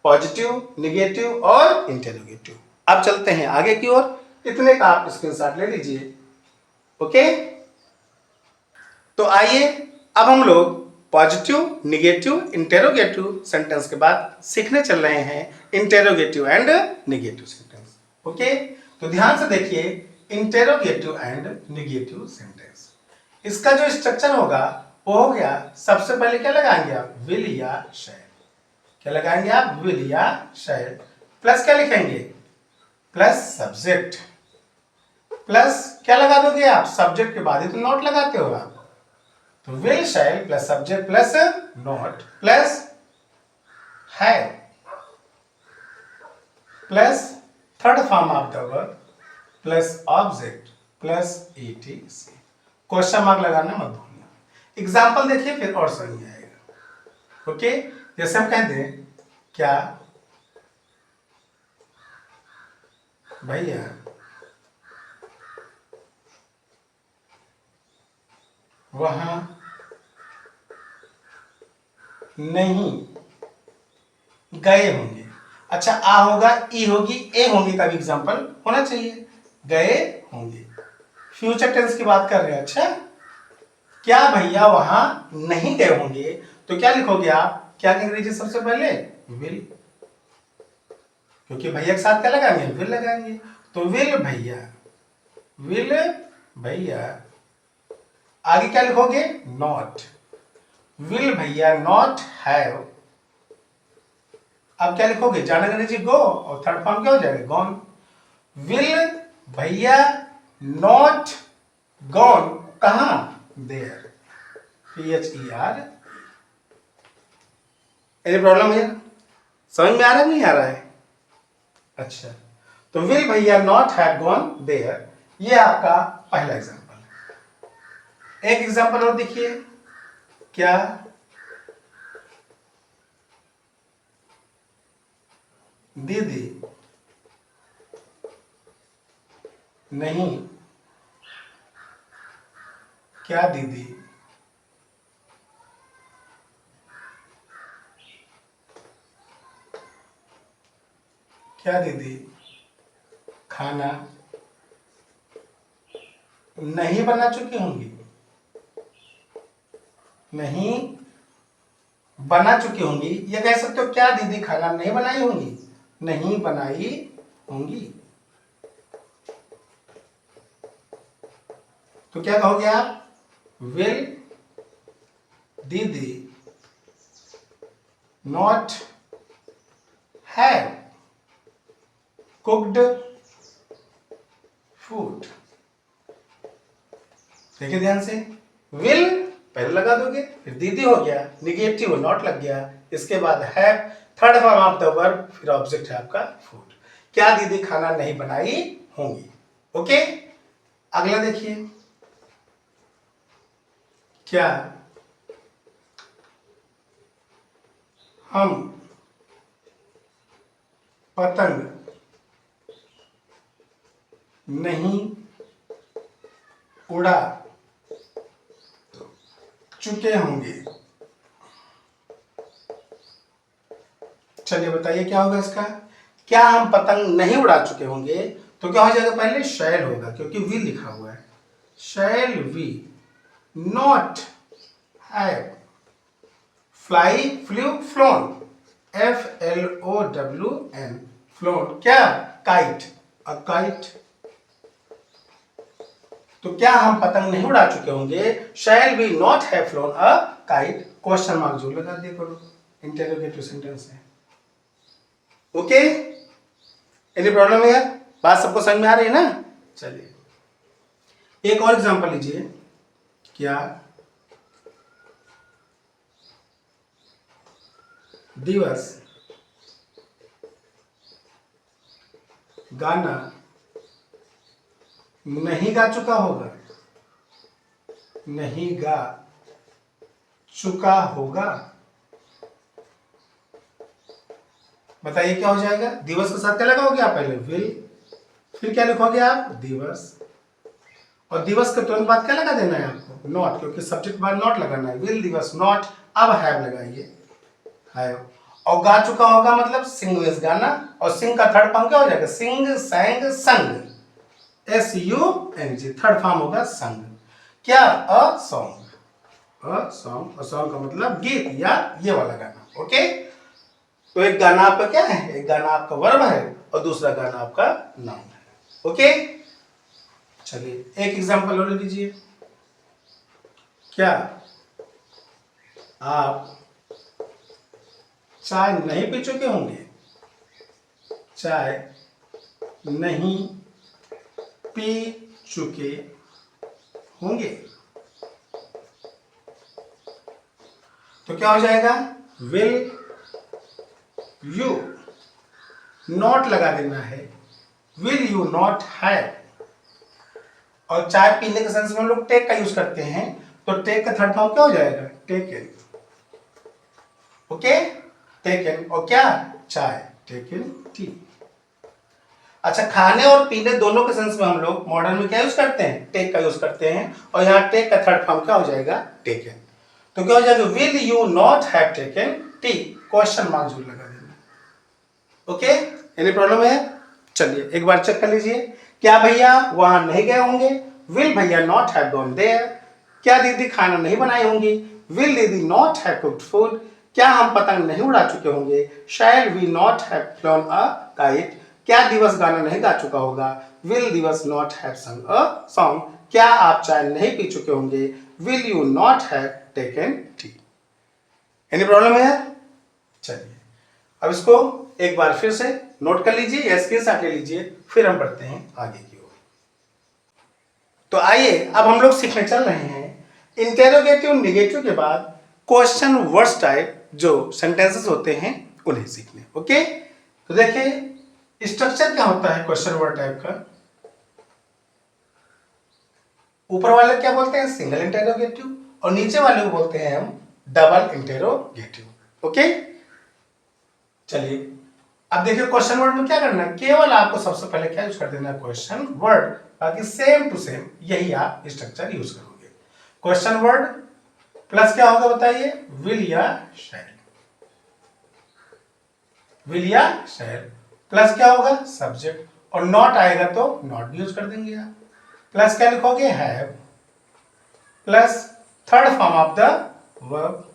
पॉजिटिव, निगेटिव और इंटेरोगेटिव। अब चलते हैं आगे की ओर। इतने का आप स्क्रीनशॉट ले लीजिए। ओके, तो आइए अब हम लोग पॉजिटिव, निगेटिव, इंटेरोगेटिव सेंटेंस के बाद सीखने चल रहे हैं interrogative and negative sentence. Okay, तो ध्यान से देखिए, इंटेरोगेटिव एंड निगेटिव सेंटेंस। इसका जो स्ट्रक्चर होगा वो हो गया, सबसे पहले क्या लगाएंगे आप? विल या शैल। क्या लगाएंगे आप? विल या शैल। प्लस क्या लिखेंगे? Plus subject. प्लस क्या लगा दोगे आप? सब्जेक्ट के बाद ही तो नॉट लगाते हो आप। तो will shell plus subject plus not plus have plus third form of the verb plus object plus ETC। Question mark लगाना मत भूलना। एग्जाम्पल देखिए, फिर और सही आएगा। ओके, जैसे हम कहते हैं, क्या भैया वहां नहीं गए होंगे। अच्छा, आ होगा, ई होगी, ए होंगे का भी एग्जाम्पल होना चाहिए। गए होंगे, फ्यूचर टेंस की बात कर रहे हैं। अच्छा, क्या भैया वहां नहीं गए होंगे? तो क्या लिखोगे आप? क्या अंग्रेजी सबसे पहले? विल, क्योंकि भैया के साथ क्या लगाएंगे? विल लगाएंगे। तो विल भैया, विल भैया। आगे क्या लिखोगे? Not. Will bhaiya not have. अब क्या लिखोगे? जाना अंग्रेजी गो, और थर्ड फॉर्म क्या हो जाएगा? Gone. Will bhaiya not gone कहां? There, PHER। एनी प्रॉब्लम है? समझ में आ रहा है नहीं आ रहा है? अच्छा, तो will bhaiya not have gone there, ये आपका पहला एग्जांपल। एक एग्जांपल और देखिए, क्या दीदी नहीं, क्या दीदी क्या दीदी खाना नहीं बना चुकी होंगी? नहीं बना चुकी होंगी, ये कह सकते हो, क्या दीदी खाना नहीं बनाई होंगी? नहीं बनाई होंगी। तो क्या कहोगे आप? विल दीदी नॉट हैव कुक्ड फूड। देखिए ध्यान से, विल पहले लगा दोगे, फिर दीदी हो गया, निगेटिव नॉट लग गया, इसके बाद have, third form of the verb, फिर ऑब्जेक्ट है आपका फूड। क्या दीदी खाना नहीं बनाई होंगी? ओके, अगला देखिए, क्या हम पतंग नहीं उड़ा चुके होंगे? चलिए बताइए क्या होगा इसका। क्या हम पतंग नहीं उड़ा चुके होंगे, तो क्या हो जाएगा, पहले शैल होगा क्योंकि वी लिखा हुआ है। Shall we not have fly flew flown, FLOWN flown, क्या काइट, अ काइट। तो क्या हम पतंग नहीं उड़ा चुके होंगे, shall we not have flown a kite, question mark जो लगा दिया करो, इंटरोगेटिव सेंटेंस है। ओके, एनी प्रॉब्लम है? बात सबको समझ में आ रही है ना? चलिए एक और एग्जांपल लीजिए। क्या दिवस गाना नहीं गा चुका होगा, नहीं गा चुका होगा? बताइए क्या हो जाएगा। दिवस के साथ क्या लगाओगे आप, पहले विल, फिर क्या लिखोगे आप, दिवस, और दिवस के तुरंत बाद क्या लगा देना है आपको, नॉट, क्योंकि सब्जेक्ट बाद नॉट लगाना है। विल दिवस नॉट, अब हैव लगाइए, हैव। और गा चुका होगा मतलब सिंग इज गाना, और सिंग का थर्ड फॉर्म क्या हो जाएगा, सिंग सैंग संग, SUNG, थर्ड फॉर्म होगा संग। क्या, a song, a song, a song का मतलब गीत या ये वाला गाना। ओके, तो एक गाना आपका क्या है, एक गाना आपका वर्ब है और दूसरा गाना आपका नाउन है। ओके, चलिए एक एग्जांपल और लीजिए। क्या आप चाय नहीं पी चुके होंगे, चाय नहीं पी चुके होंगे? तो क्या हो जाएगा, विल यू नॉट लगा देना है, विल यू नॉट हैव। और चाय पीने के सेंस में हम लोग टेक का यूज करते हैं, तो टेक का थर्ड फॉर्म क्या हो जाएगा, टेकन। ओके, टेकन, और क्या, चाय, टेकन टी। अच्छा, खाने और पीने दोनों के सेंस में हम लोग मॉडर्न में क्या यूज करते हैं, टेक का यूज करते हैं, और यहाँ टेक का थर्ड फॉर्म क्या हो जाएगा, टेकन। तो क्या हो जाएगा, will you not have taken T, question mark जरूर लगा देना। ओके, एनी प्रॉब्लम है? चलिए एक बार चेक कर लीजिए। क्या भैया वहां नहीं गए होंगे, will bhaiya not have gone there. क्या दीदी खाना नहीं बनाई होंगी, विल दीदी नॉट हैव कुक्ड फूड। क्या हम पतंग नहीं उड़ा चुके होंगे, shall we not have flown a kite. क्या दिवस गाना नहीं गा चुका होगा, विल दिवस नॉट हैव संग अ सॉन्ग। क्या आप चाय नहीं पी चुके होंगे, will you not have taken T. Any problem है? चलिए अब इसको एक बार फिर से नोट कर लीजिए या स्क्रीनशॉट ले लीजिए, फिर हम बढ़ते हैं आगे की ओर। तो आइए अब हम लोग सीखने चल रहे हैं इंटेरोगेटिव निगेटिव के बाद क्वेश्चन वर्ड्स टाइप जो सेंटेंसेस होते हैं उन्हें सीखने। ओके, तो देखिए स्ट्रक्चर क्या होता है क्वेश्चन वर्ड टाइप का। ऊपर वाले क्या बोलते हैं, सिंगल इंटेरोगेटिव, और नीचे वाले को बोलते हैं हम डबल इंटेरोगेटिव। ओके, चलिए अब देखिए क्वेश्चन वर्ड में क्या करना है, केवल आपको सबसे पहले क्या यूज कर देना है, क्वेश्चन वर्ड, बाकी सेम टू सेम यही आप स्ट्रक्चर यूज करोगे। क्वेश्चन वर्ड प्लस क्या होगा बताइए, विल या शैल, विल या शैल, प्लस क्या होगा सब्जेक्ट, और नॉट आएगा तो नॉट भी यूज कर देंगे आप। प्लस क्या लिखोगे, have, plus third form of the verb,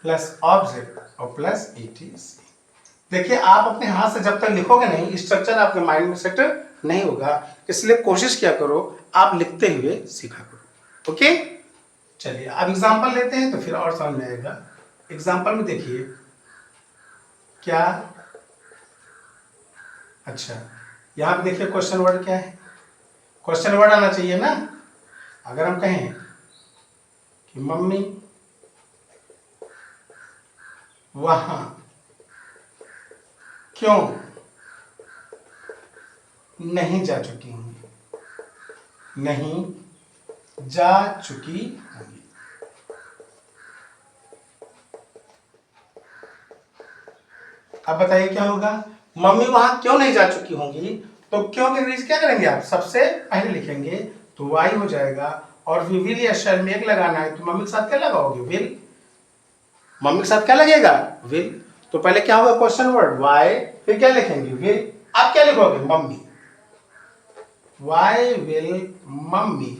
plus object, और प्लस ETC। देखिए आप अपने हाथ से जब तक लिखोगे नहीं, स्ट्रक्चर आपके माइंड में सेट नहीं होगा, इसलिए कोशिश क्या करो आप लिखते हुए सीखा करो। ओके, चलिए अब एग्जांपल लेते हैं तो फिर और समझ में आएगा। एग्जांपल में देखिए क्या, अच्छा यहां पे देखिए क्वेश्चन वर्ड क्या है, क्वेश्चन वर्ड आना चाहिए ना। अगर हम कहें कि मम्मी वहां क्यों नहीं जा चुकी होंगी, नहीं जा चुकी होंगी। अब बताइए क्या होगा, मम्मी वहां क्यों नहीं जा चुकी होंगी, तो क्यों की अंग्रेजी क्या करेंगे आप, सबसे पहले लिखेंगे तो वाई हो जाएगा, और फिर विल या शैल में एक लगाना है तो मम्मी के साथ क्या लगाओगे, विल। मम्मी के साथ क्या लगेगा, विल। तो पहले क्या होगा क्वेश्चन वर्ड वाई, फिर क्या लिखेंगे, विल। आप क्या लिखोगे, mummy, why will mummy,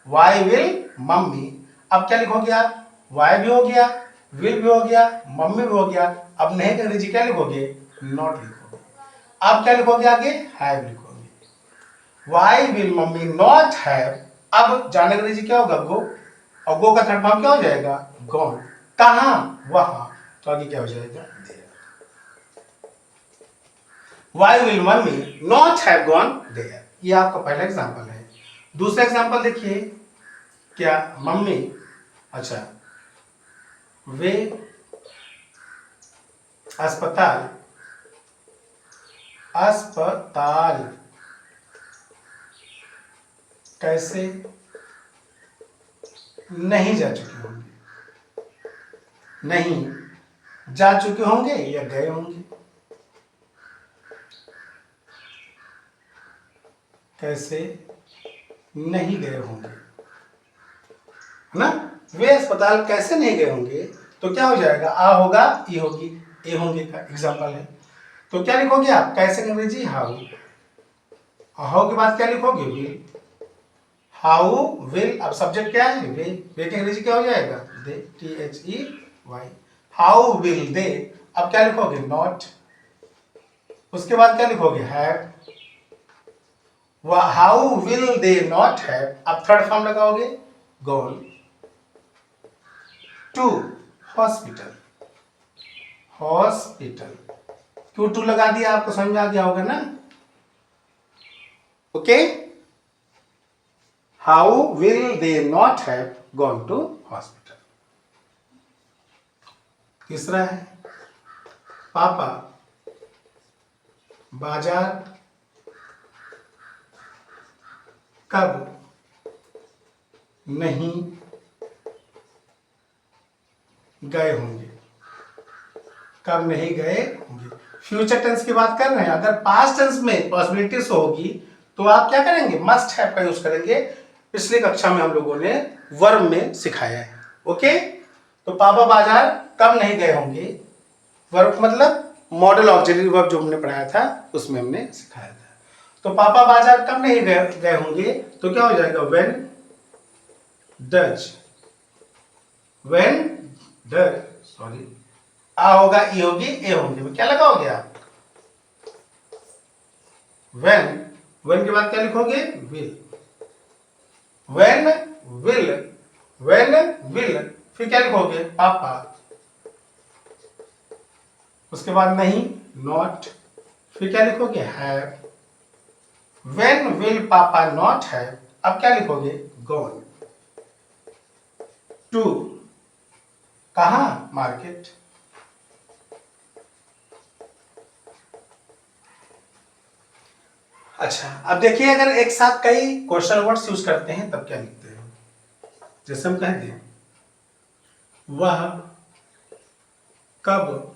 why will mummy. अब क्या लिखोगे आप, वाई भी हो गया, विल भी हो गया, मम्मी भी हो गया। अब नहीं तो अंग्रेजी क्या लिखोगे, नॉट लिखोगे। अब क्या लिखोगे आगे, हैव लिखोगे। Why will mummy not have, अब जाने अंग्रेजी क्या होगा, गो, और गो का थर्ड फॉर्म क्या हो जाएगा, गॉन। कहां, वहां, तो आगे क्या हो जाएगा, there. Why will mummy not have gone there, ये आपका पहला एग्जांपल है। दूसरा एग्जांपल देखिए, क्या मम्मी, अच्छा, वे अस्पताल, अस्पताल कैसे नहीं जा चुके होंगे, नहीं जा चुके होंगे या गए होंगे, कैसे नहीं गए होंगे, है ना। वे अस्पताल कैसे नहीं गए होंगे, तो क्या हो जाएगा, आ होगा, ई होगी, ए होंगे का एग्जांपल है। तो क्या लिखोगे आप, कैसे अंग्रेजी हाउ, हाउ के बाद क्या लिखोगे, विल। हाउ विल, अब सब्जेक्ट क्या है, वे, वे की अंग्रेजी क्या हो जाएगा, they, THEY। How will they, अब क्या लिखोगे, नॉट। उसके बाद क्या लिखोगे, have. How will they not have, अब थर्ड फॉर्म लगाओगे, गॉन टू हॉस्पिटल, हॉस्पिटल, क्यों टू लगा दिया, आपको समझ में आ गया होगा ना, okay. How will they not have gone to hospital. तीसरा है, पापा बाजार कब नहीं गए होंगे, कब नहीं गए होंगे। फ्यूचर टेंस की बात कर रहे हैं, अगर पास्ट टेंस में पॉसिबिलिटीज होगी तो आप क्या करेंगे, मस्ट हैव का यूज करेंगे। पिछली कक्षा में हम लोगों ने वर्ब में सिखाया है, ओके। तो पापा बाजार कब नहीं गए होंगे, वर्ब मतलब मॉडल ऑक्सिलरी वर्ब जो हमने पढ़ाया था उसमें हमने सिखाया था। तो पापा बाजार कब नहीं गए होंगे, तो क्या हो जाएगा, when does, when does, sorry, आ होगा, ई होगी, ए होंगे, क्या लगाओगे आप, व्हेन, व्हेन के बाद क्या लिखोगे, will, when will, when will, फिर क्या लिखोगे, पापा, उसके बाद नहीं, नॉट, फिर क्या लिखोगे, हैव, व्हेन विल पापा नॉट हैव, अब क्या लिखोगे, गॉन टू, कहां, मार्केट। अच्छा, अब देखिए अगर एक साथ कई क्वेश्चन वर्ड्स यूज करते हैं तब क्या लिखते हैं, जैसे हम कहते हैं वह कब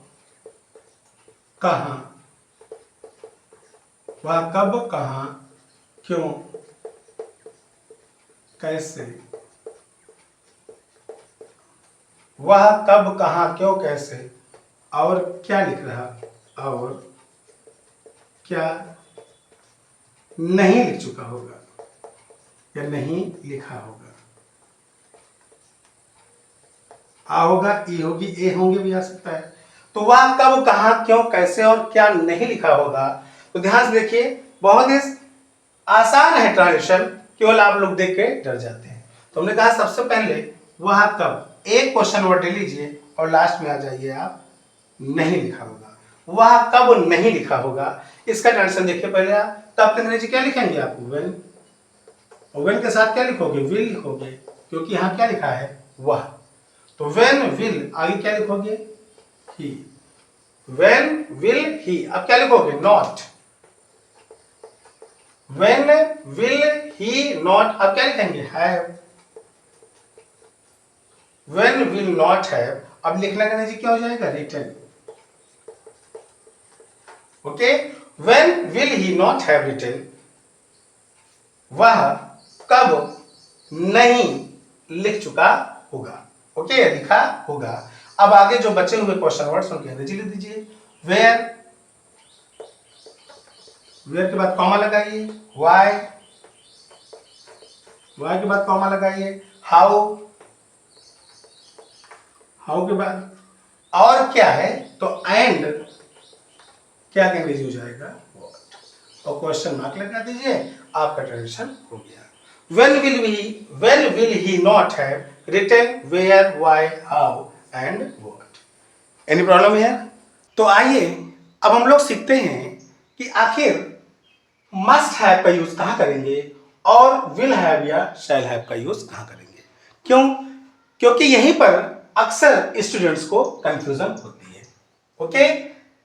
कहां, वह कब कहां, क्यों, कैसे, वह कब कहां क्यों कैसे, और क्या लिख रहा, और क्या नहीं लिख चुका होगा या नहीं लिखा होगा। आ होगा, ई होगी, ए होंगे भी आ सकता है। तो वह कब कहां क्यों कैसे और क्या नहीं लिखा होगा, तो ध्यान से देखिए, बहुत ही आसान है ट्रांजिशन, केवल आप लोग देख के डर जाते हैं। तो हमने कहा सबसे पहले वह कब, एक क्वेश्चन वर्ड ले लीजिए और लास्ट में आ जाइए आप, नहीं लिखा होगा, वह कब नहीं लिखा होगा। इसका ट्रांजिशन देखिए पहले आप, तब अंग्रेजी क्या लिखेंगे आप, व्हेन, और व्हेन के साथ क्या लिखोगे, विल लिखोगे, क्योंकि यहां क्या लिखा है, वह। तो व्हेन विल, आगे क्या लिखोगे, ही, व्हेन विल ही, अब क्या लिखोगे, not, when will he not, अब क्या लिखेंगे, have, when will not have, अब लिखने का अंग्रेजी क्या हो जाएगा, written, okay, when will he not have written, वह कब नहीं लिख चुका होगा। ओके, लिखा होगा। अब आगे जो बचे हुए क्वेश्चन वर्ड्स उनकी अंग्रेजी लिख दीजिए। वेयर, वेयर के बाद कॉमा लगाइए। वाई, वाई के बाद कॉमा लगाइए। हाउ, हाउ के बाद और क्या है तो एंड क्या का अंग्रेजी हो जाएगा, व्हाट, और क्वेश्चन मार्क लगा दीजिए, आपका ट्रांजेक्शन हो गया। when will he not have written where, why, how and what? Any problem here? तो आइए अब हम लोग सीखते हैं कि आखिर मस्ट हैव का यूज कहां करेंगे और विल हैव या शैल हैव का यूज कहां करेंगे। क्यों? क्योंकि यहीं पर अक्सर स्टूडेंट्स को कंफ्यूजन होती है। ओके,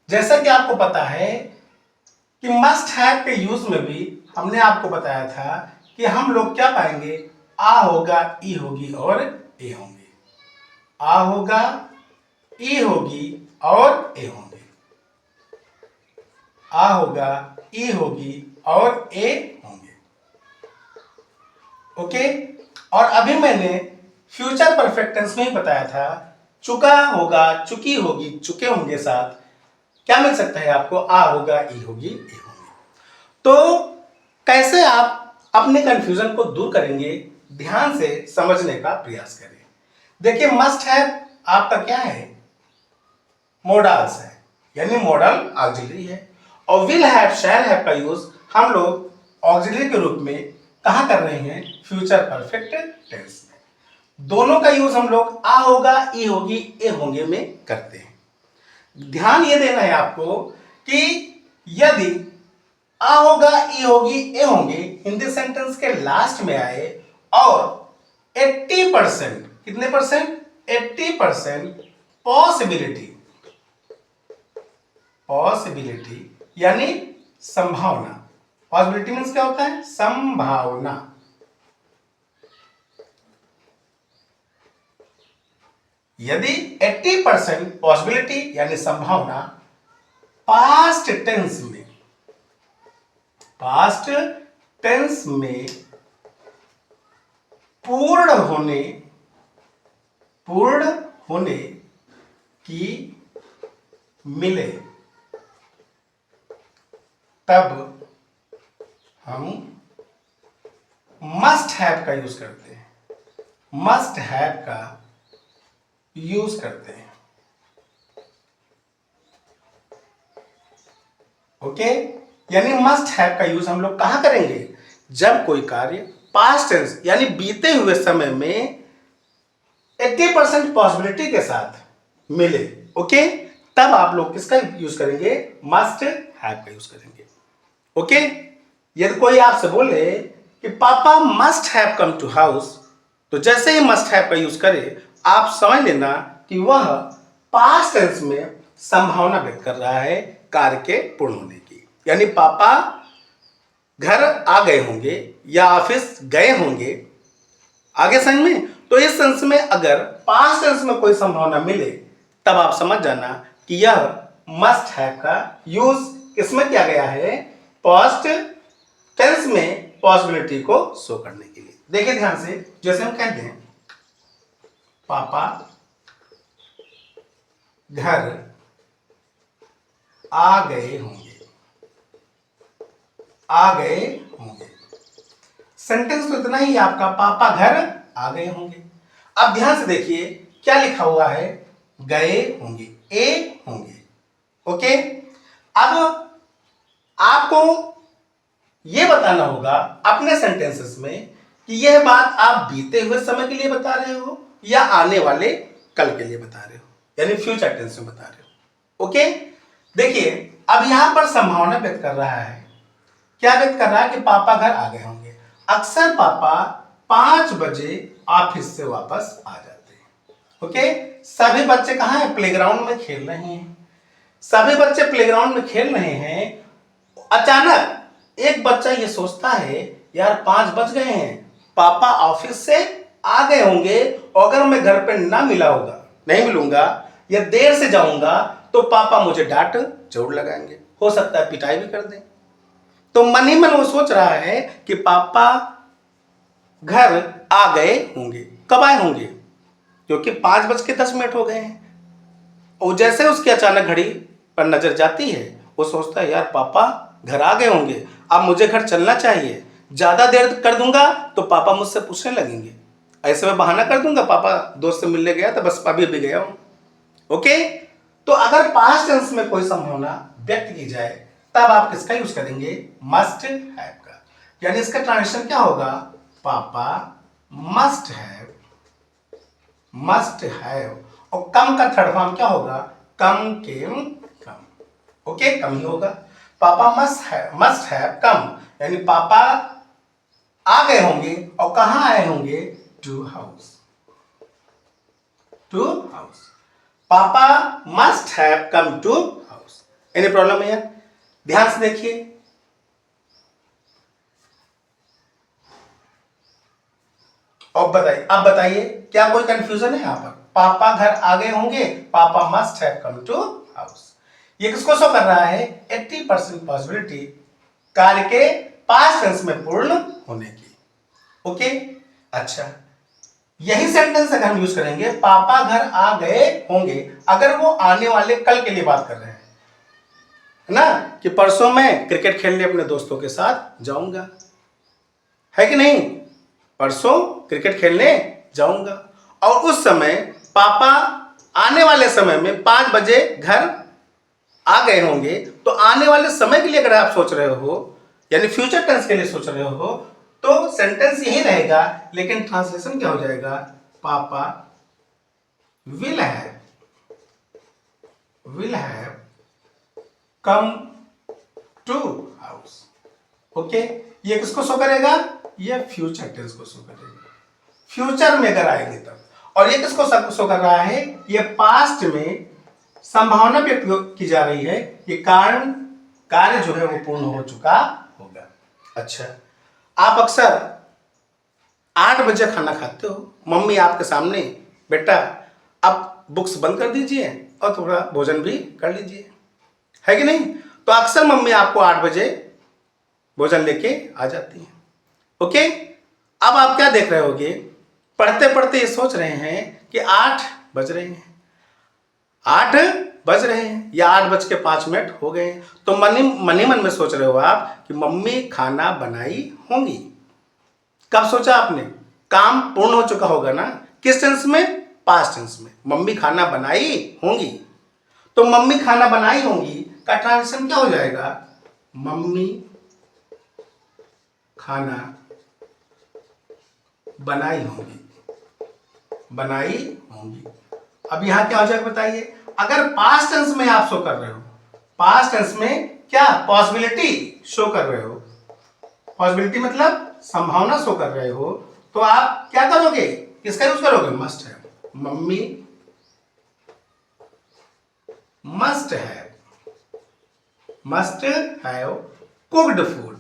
जैसा कि आपको पता है कि मस्ट हैव के यूज में भी हमने आपको बताया था कि हम लोग क्या पाएंगे, आ होगा, ई होगी और ए होंगे। आ होगा, ई होगी और ए होंगे। आ होगा, ई होगी और ए होंगे। ओके, और अभी मैंने फ्यूचर परफेक्ट टेंस में ही बताया था, चुका होगा, चुकी होगी, चुके होंगे साथ क्या मिल सकता है आपको, आ होगा, ई होगी, ए होंगे। तो कैसे आप अपने कंफ्यूजन को दूर करेंगे, ध्यान से समझने का प्रयास करें। देखिए, मस्ट हैव आपका क्या है, मोडल्स है, यानी मॉडल ऑक्सिलरी है, और विल हैव, शैल हैव का यूज हम लोग ऑक्सिलरी के रूप में कहां कर रहे हैं, फ्यूचर परफेक्ट टेंस में। दोनों का यूज हम लोग आ होगा, ई होगी, ए होंगे में करते हैं। ध्यान ये देना है आपको कि यदि आ होगा, ई होगी, ए होंगे हिंदी सेंटेंस के लास्ट में आए और 80%, कितने परसेंट, 80% पॉसिबिलिटी, पॉसिबिलिटी यानी संभावना। पॉसिबिलिटी मीन्स क्या होता है, संभावना। यदि 80% पॉसिबिलिटी यानी संभावना पास्ट टेंस में, पास्ट टेंस में पूर्ण होने की मिले, तब हम मस्ट हैव का यूज करते हैं, मस्ट हैव का यूज करते हैं। ओके, यानी मस्ट हैव का यूज हम लोग कहां करेंगे, जब कोई कार्य पास्ट टेंस यानी बीते हुए समय में 80% पॉसिबिलिटी के साथ मिले। ओके, तब आप लोग किसका यूज करेंगे, मस्ट हैव का यूज करेंगे। ओके, यदि कोई आपसे बोले कि papa must have come to house, तो जैसे ही मस्ट हैव का यूज करे आप समझ लेना कि वह पास्ट टेंस में संभावना व्यक्त कर रहा है कार्य के पूर्ण होने की, यानी पापा घर आ गए होंगे या ऑफिस गए होंगे। आगे समझ में, तो इस सेंस में अगर पास्ट टेंस में कोई संभावना मिले तब आप समझ जाना कि यह मस्ट हैव का यूज किसमें किया गया है, पास्ट टेंस में पॉसिबिलिटी को शो करने के लिए। देखिए ध्यान से, जैसे हम कहते हैं पापा घर आ गए होंगे, आ गए होंगे। सेंटेंस तो इतना ही आपका, पापा घर आ गए होंगे। अब ध्यान से देखिए क्या लिखा हुआ है, गए होंगे, ए होंगे। ओके, अब आपको यह बताना होगा अपने सेंटेंसेस में कि यह बात आप बीते हुए समय के लिए बता रहे हो या आने वाले कल के लिए बता रहे हो, यानी फ्यूचर टेंस में बता रहे हो। ओके, देखिए अब यहां पर संभावना व्यक्त कर रहा है, क्या व्यक्त कर रहा है कि पापा घर आ गए होंगे। अक्सर पापा 5 बजे ऑफिस से वापस आ जाते हैं। ओके, सभी बच्चे कहां हैं, प्लेग्राउंड में खेल रहे हैं। सभी बच्चे प्लेग्राउंड में खेल रहे हैं, अचानक एक बच्चा ये सोचता है यार 5 बज गए हैं, पापा ऑफिस से आ गए होंगे और अगर मैं घर पे ना नहीं मिलूंगा या देर से जाऊंगा तो पापा मुझे डांट जरूर लगाएंगे। हो सकता है पिटाई भी कर दें। तो मन ही मन वो सोच रहा है कि पापा घर आ गए होंगे। कब आए होंगे? क्योंकि 5:10 हो गए हैं। और जैसे उसकी अचानक घड़ी पर नजर जाती है, वो सोचता है यार पापा घर आ गए होंगे, अब मुझे घर चलना चाहिए। ज्यादा देर कर दूंगा तो पापा मुझसे पूछने लगेंगे, ऐसे में बहाना कर दूंगा पापा दोस्त से मिलने गया था, बस अभी अभी गया हूं। ओके, तो अगर पास्ट टेंस में कोई संभावना व्यक्त की जाए तब आप किसका यूज करेंगे? मस्ट हैव का। यानी इसका ट्रांसलेशन क्या होगा? पापा मस्ट हैव, मस्ट हैव। और कम का थर्ड फॉर्म क्या होगा? कम केम कम। ओके, कम ही होगा। पापा मस्ट हैव कम, यानी पापा आ गए होंगे। और कहां आए होंगे? To house, to house. पापा must have come to house. Any problem है? ध्यान से देखिए, अब बताइए क्या कोई कंफ्यूजन है यहां पर? पापा घर आ गए होंगे, papa must have come to house. ये किसको शो कर रहा है? 80% पॉसिबिलिटी कार्य के पास्ट टेंस में पूर्ण होने की। ओके, अच्छा, यही सेंटेंस अगर हम यूज करेंगे पापा घर आ गए होंगे, अगर वो आने वाले कल के लिए बात कर रहे हैं, है ना, कि परसों मैं क्रिकेट खेलने अपने दोस्तों के साथ जाऊंगा, है कि नहीं? परसों क्रिकेट खेलने जाऊंगा। और उस समय पापा आने वाले समय में 5 बजे घर आ गए होंगे। तो आने वाले समय के लिए अगर आप सोच रहे हो, यानी फ्यूचर टेंस के लिए सोच रहे हो, तो सेंटेंस यही रहेगा, लेकिन ट्रांसलेशन क्या हो जाएगा? Papa will have come to house. Okay, ये किसको शो करेगा? ये फ्यूचर टेंस को शो करेगा, फ्यूचर में अगर आएंगे तब। और ये किसको शो कर रहा है? ये पास्ट में संभावना व्यक्त की जा रही है कि कार्य जो है वो पूर्ण हो चुका होगा। अच्छा, आप अक्सर 8 बजे खाना खाते हो, मम्मी आपके सामने, बेटा अब बुक्स बंद कर दीजिए और थोड़ा भोजन भी कर लीजिए, है कि नहीं? तो अक्सर मम्मी आपको 8 बजे भोजन लेके आ जाती है। ओके, अब आप क्या देख रहे होगे? पढ़ते पढ़ते ये सोच रहे हैं कि 8 बज रहे हैं, 8 बज रहे हैं या 8:05 हो गए हैं। तो मन ही मन में सोच रहे हो आप कि मम्मी खाना बनाई होंगी। कब सोचा आपने? काम पूर्ण हो चुका होगा ना। किस टेंस में? पास्ट टेंस में। मम्मी खाना बनाई होंगी। तो मम्मी खाना बनाई होंगी का ट्रांसलेशन क्या हो जाएगा? मम्मी खाना बनाई होंगी, बनाई होंगी। अब यहां क्या हो जाएगा बताइए? अगर पास्ट टेंस में आप शो कर रहे हो, पास्ट टेंस में क्या पॉसिबिलिटी शो कर रहे हो, पॉसिबिलिटी मतलब संभावना शो कर रहे हो, तो आप क्या करोगे? किसका यूज करोगे? मस्ट है। Mummy must have cooked food,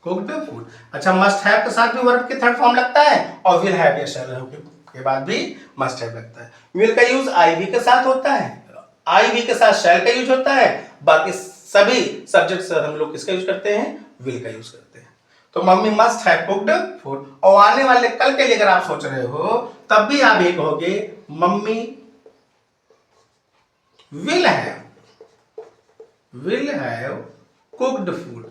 cooked food. अच्छा, मस्ट हैव के साथ भी वर्ब के थर्ड फॉर्म लगता है, और विल हैव या शैल हैव के बाद भी मस्ट हैव लगता है। विल का यूज आई वी के साथ होता है, आई वी के साथ शैल का यूज होता है, बाकी सभी सब्जेक्ट से हम लोग किसका यूज करते हैं? विल का यूज करते हैं। तो mummy must have cooked food. और आने वाले कल के लिए अगर आप सोच रहे हो, तब भी आप ये कहोगे mummy will have cooked food,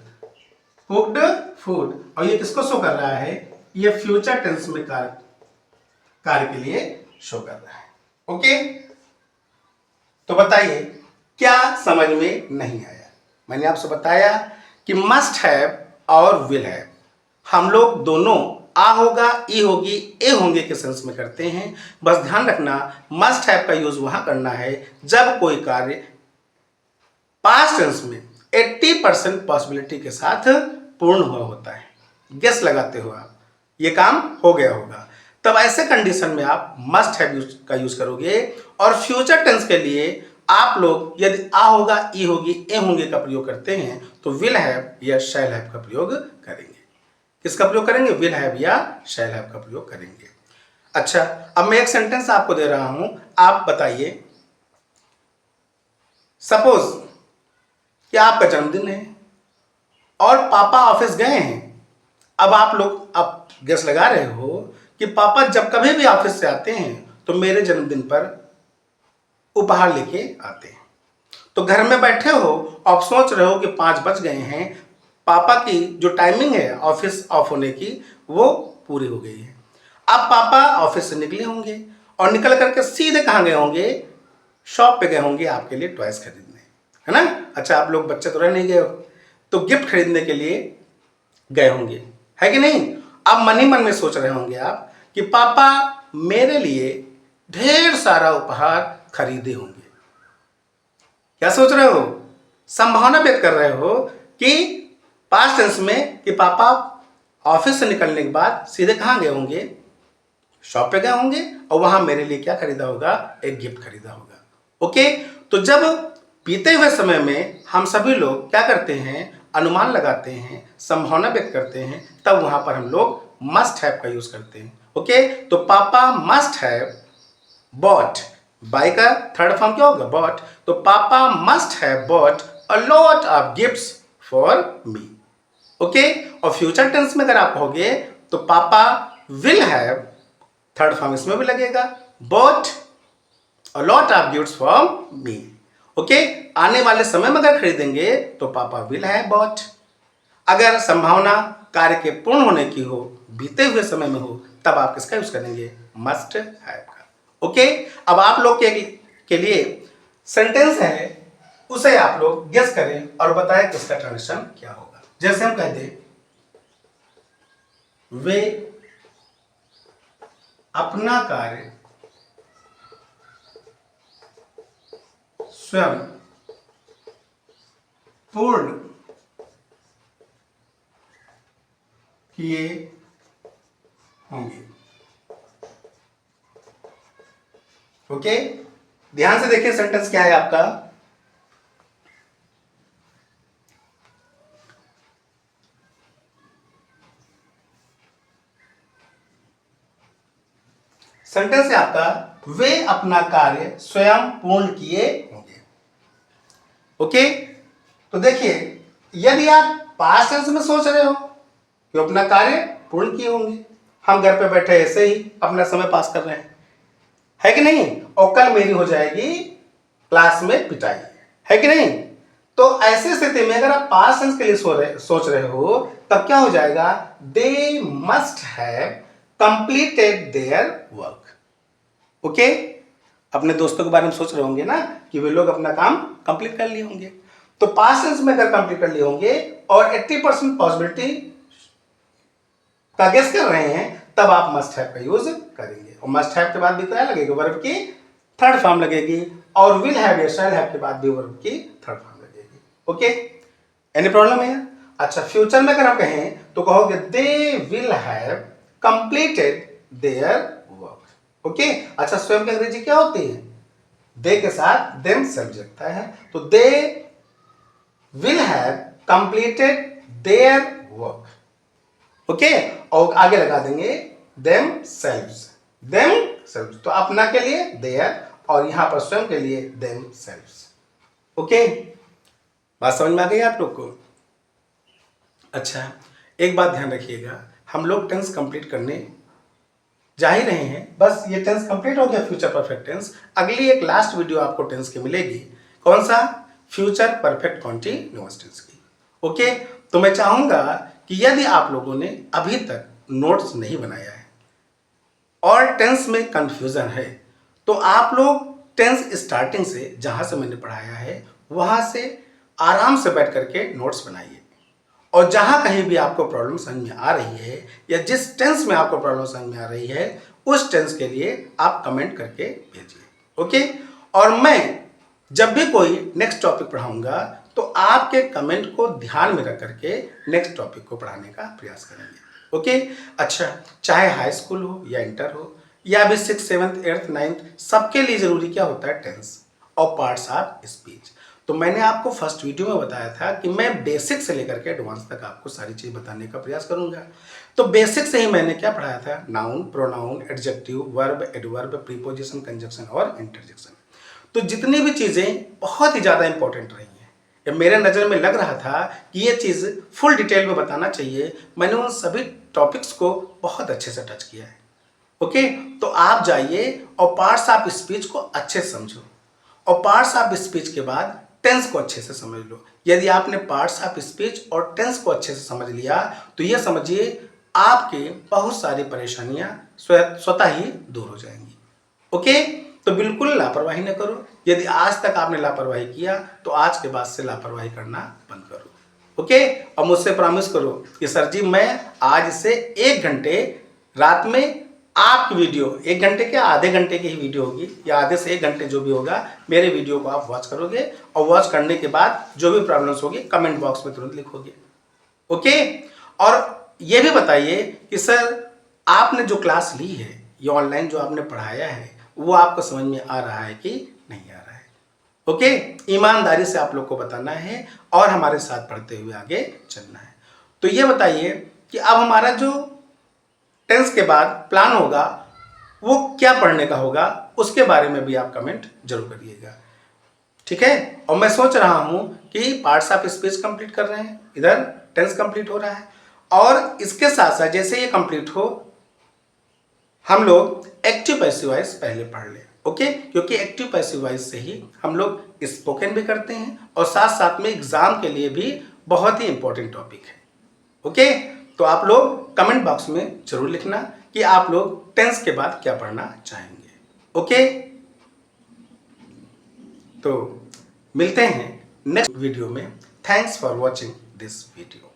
cooked food. और ये किसको शो कर रहा है? ये फ्यूचर टेंस में कार्य के लिए शो कर रहा है। ओके, तो बताइए क्या समझ में नहीं आया? मैंने आपसे बताया कि मस्ट हैव और विल हैव हम लोग दोनों आ होगा, ई होगी, ए होंगे के सेंस में करते हैं। बस ध्यान रखना, मस्ट हैव का यूज वहां करना है जब कोई कार्य पास्ट टेंस में 80% पॉसिबिलिटी के साथ पूर्ण हुआ होता है। गेस लगाते हो आप, ये काम हो गया होगा, तब ऐसे कंडीशन में आप मस्ट हैव का यूज करोगे। और फ्यूचर टेंस के लिए आप लोग यदि आ होगा, ई होगी, ए होंगे का प्रयोग करते हैं तो विल हैव या शैल हैव का प्रयोग करेंगे। किसका प्रयोग करेंगे? विल हैव या शैल हैव का प्रयोग करेंगे। अच्छा, अब मैं एक सेंटेंस आपको दे रहा हूं, आप बताइए। सपोज कि आपका जन्मदिन है और पापा ऑफिस गए हैं। अब आप लोग अब गेस लगा रहे हो कि पापा जब कभी भी ऑफिस से आते हैं तो मेरे जन्मदिन पर उपहार लेके आते हैं। तो घर में बैठे हो और सोच रहे हो कि 5 बज गए हैं, पापा की जो टाइमिंग है ऑफिस ऑफ होने की वो पूरी हो गई है। अब पापा ऑफिस से निकले होंगे और निकल करके सीधे कहाँ गए होंगे, शॉप पे गए होंगे आपके लिए टॉयज खरीदने, है ना। अच्छा, आप लोग बच्चे तो रह नहीं गए हो, तो गिफ्ट खरीदने के लिए गए होंगे, है कि नहीं। अब मन ही मन में सोच रहे होंगे आप कि पापा मेरे लिए ढेर सारा उपहार खरीदे होंगे। क्या सोच रहे हो, संभावना व्यक्त कर रहे हो कि पास्ट टेंस में कि पापा ऑफिस से निकलने के बाद सीधे कहाँ गए होंगे, शॉप पे गए होंगे और वहां मेरे लिए क्या खरीदा होगा, एक गिफ्ट खरीदा होगा। ओके, तो जब बीते हुए समय में हम सभी लोग क्या करते हैं, अनुमान लगाते हैं, संभावना व्यक्त करते हैं, तब वहां पर हम लोग मस्ट हैव का यूज करते हैं। ओके, तो पापा मस्ट हैव बॉट, बाय का थर्ड फॉर्म क्या होगा, बॉट। तो पापा must have bought a lot of gifts for me. Okay, और फ्यूचर टेंस में अगर आप कहोगे तो पापा विल हैव, थर्ड फॉर्म इसमें भी लगेगा, bought a lot of gifts for me. Okay, आने वाले समय में अगर खरीदेंगे तो पापा विल हैव बॉट। अगर संभावना कार्य के पूर्ण होने की हो, बीते हुए समय में हो, तब आप किसका यूज करेंगे, मस्ट हैव का। ओके, अब आप लोग के लिए सेंटेंस है, उसे आप लोग गेस करें और बताएं कि इसका ट्रांजिशन क्या होगा। जैसे हम कहते हैं, वे अपना कार्य स्वयं पूर्ण किए होंगे। ओके, ध्यान से देखिए सेंटेंस क्या है आपका, सेंटेंस है आपका, वे अपना कार्य स्वयं पूर्ण किए होंगे। ओके, तो देखिए यदि आप पास्ट टेंस में सोच रहे हो कि अपना कार्य पूर्ण किए होंगे, हम घर पे बैठे ऐसे ही अपना समय पास कर रहे हैं, है कि नहीं, और कल मेरी हो जाएगी क्लास में पिटाई, है कि नहीं। तो ऐसी स्थिति में अगर आप पास्ट टेंस के लिए सोच रहे हो, तब क्या हो जाएगा, they must have completed their work. Okay, अपने दोस्तों के बारे में सोच रहे होंगे ना कि वे लोग अपना काम कंप्लीट कर लिए होंगे, तो पास्ट टेंस में अगर कंप्लीट कर लिए होंगे और 80% पॉसिबिलिटी का गेस कर रहे हैं, तब आप मस्ट हैव का यूज करेंगे। और मस्ट हैव के बाद भी क्या लगेगा, वर्ब की थर्ड फॉर्म लगेगी, और विल हैव या शैल हैव के बाद भी वर्ब की थर्ड फॉर्म लगेगी। ओके, एनी प्रॉब्लम है। अच्छा, फ्यूचर में अगर आप कहें तो कहोगे they will have completed their work. Okay, अच्छा, स्वयं की अंग्रेजी क्या होती है, दे के साथ देम सेल्फ लगता है, तो they will have completed their work. Okay, और आगे लगा देंगे देम सेल्व्स, तो अपना के लिए देयर और यहां पर स्वयं के लिए देम सेल्व्स। ओके, बात समझ में आ गई आप लोग को। अच्छा, एक बात ध्यान रखिएगा, हम लोग टेंस कंप्लीट करने जा ही रहे हैं, बस ये टेंस कंप्लीट हो गया, फ्यूचर परफेक्ट टेंस। अगली एक लास्ट वीडियो आपको टेंस की मिलेगी, कौन सा, फ्यूचर परफेक्ट कॉन्टिन्यूअस टेंस की। ओके, तो मैं चाहूंगा कि यदि आप लोगों ने अभी तक नोट्स नहीं बनाया है और टेंस में कंफ्यूजन है, तो आप लोग टेंस स्टार्टिंग से जहां से मैंने पढ़ाया है वहां से आराम से बैठ करके नोट्स बनाइए, और जहां कहीं भी आपको प्रॉब्लम समझ में आ रही है या जिस टेंस में आपको प्रॉब्लम समझ में आ रही है उस टेंस के लिए आप कमेंट करके भेजिए। ओके, और मैं जब भी कोई नेक्स्ट टॉपिक पढ़ाऊंगा तो आपके कमेंट को ध्यान में रख करके नेक्स्ट टॉपिक को पढ़ाने का प्रयास करेंगे। ओके, अच्छा, चाहे हाई स्कूल हो या इंटर हो या अभी 6th 7th 8th 9th, सबके लिए जरूरी क्या होता है, टेंस और पार्ट्स ऑफ स्पीच। तो मैंने आपको फर्स्ट वीडियो में बताया था कि मैं बेसिक से लेकर के एडवांस तक आपको सारी चीज बताने का प्रयास करूंगा। तो बेसिक से ही मैंने क्या पढ़ाया था, noun, pronoun, adjective, verb, adverb, preposition, conjunction और इंटरजेक्शन। तो जितनी भी चीजें बहुत ही ज्यादा इंपॉर्टेंट रही हैं, या मेरे नज़र में लग रहा था कि ये चीज़ फुल डिटेल में बताना चाहिए, मैंने उन सभी टॉपिक्स को बहुत अच्छे से टच किया है। ओके, तो आप जाइए और पार्ट्स ऑफ स्पीच को अच्छे से समझो, और पार्ट्स ऑफ स्पीच के बाद टेंस को अच्छे से समझ लो। यदि आपने पार्ट्स ऑफ स्पीच और टेंस को अच्छे से समझ लिया तो ये समझिए आपके बहुत सारी परेशानियां स्वतः ही दूर हो जाएंगी। ओके, तो बिल्कुल लापरवाही न करो। यदि आज तक आपने लापरवाही किया तो आज के बाद से लापरवाही करना बंद करो। ओके, और मुझसे प्रॉमिस करो कि सर जी मैं आज से 1 घंटे रात में आपकी वीडियो, 1 घंटे के आधे घंटे की ही वीडियो होगी या आधे से 1 घंटे जो भी होगा, मेरे वीडियो को आप वॉच करोगे और वॉच करने के बाद जो भी प्रॉब्लम्स होगी कमेंट बॉक्स में तुरंत लिखोगे। ओके, और ये भी बताइए कि सर आपने जो क्लास ली है, ये ऑनलाइन जो आपने पढ़ाया है, वो आपको समझ में आ रहा है कि नहीं आ रहा है। ओके, ईमानदारी से आप लोग को बताना है और हमारे साथ पढ़ते हुए आगे चलना है। तो ये बताइए कि अब हमारा जो टेंस के बाद प्लान होगा वो क्या पढ़ने का होगा, उसके बारे में भी आप कमेंट जरूर करिएगा। ठीक है, और मैं सोच रहा हूं कि पार्ट्स ऑफ स्पीच कंप्लीट कर रहे हैं, इधर टेंस कंप्लीट हो रहा है, और इसके साथ साथ जैसे ये कंप्लीट हो हम लोग एक्टिव पैसिव वॉइस पहले पढ़ लें। ओके, क्योंकि एक्टिव पैसिव वॉइस से ही हम लोग स्पोकन भी करते हैं और साथ साथ में एग्जाम के लिए भी बहुत ही इंपॉर्टेंट टॉपिक है। ओके, तो आप लोग कमेंट बॉक्स में जरूर लिखना कि आप लोग टेंस के बाद क्या पढ़ना चाहेंगे। ओके, तो मिलते हैं नेक्स्ट वीडियो में। Thanks for watching this video.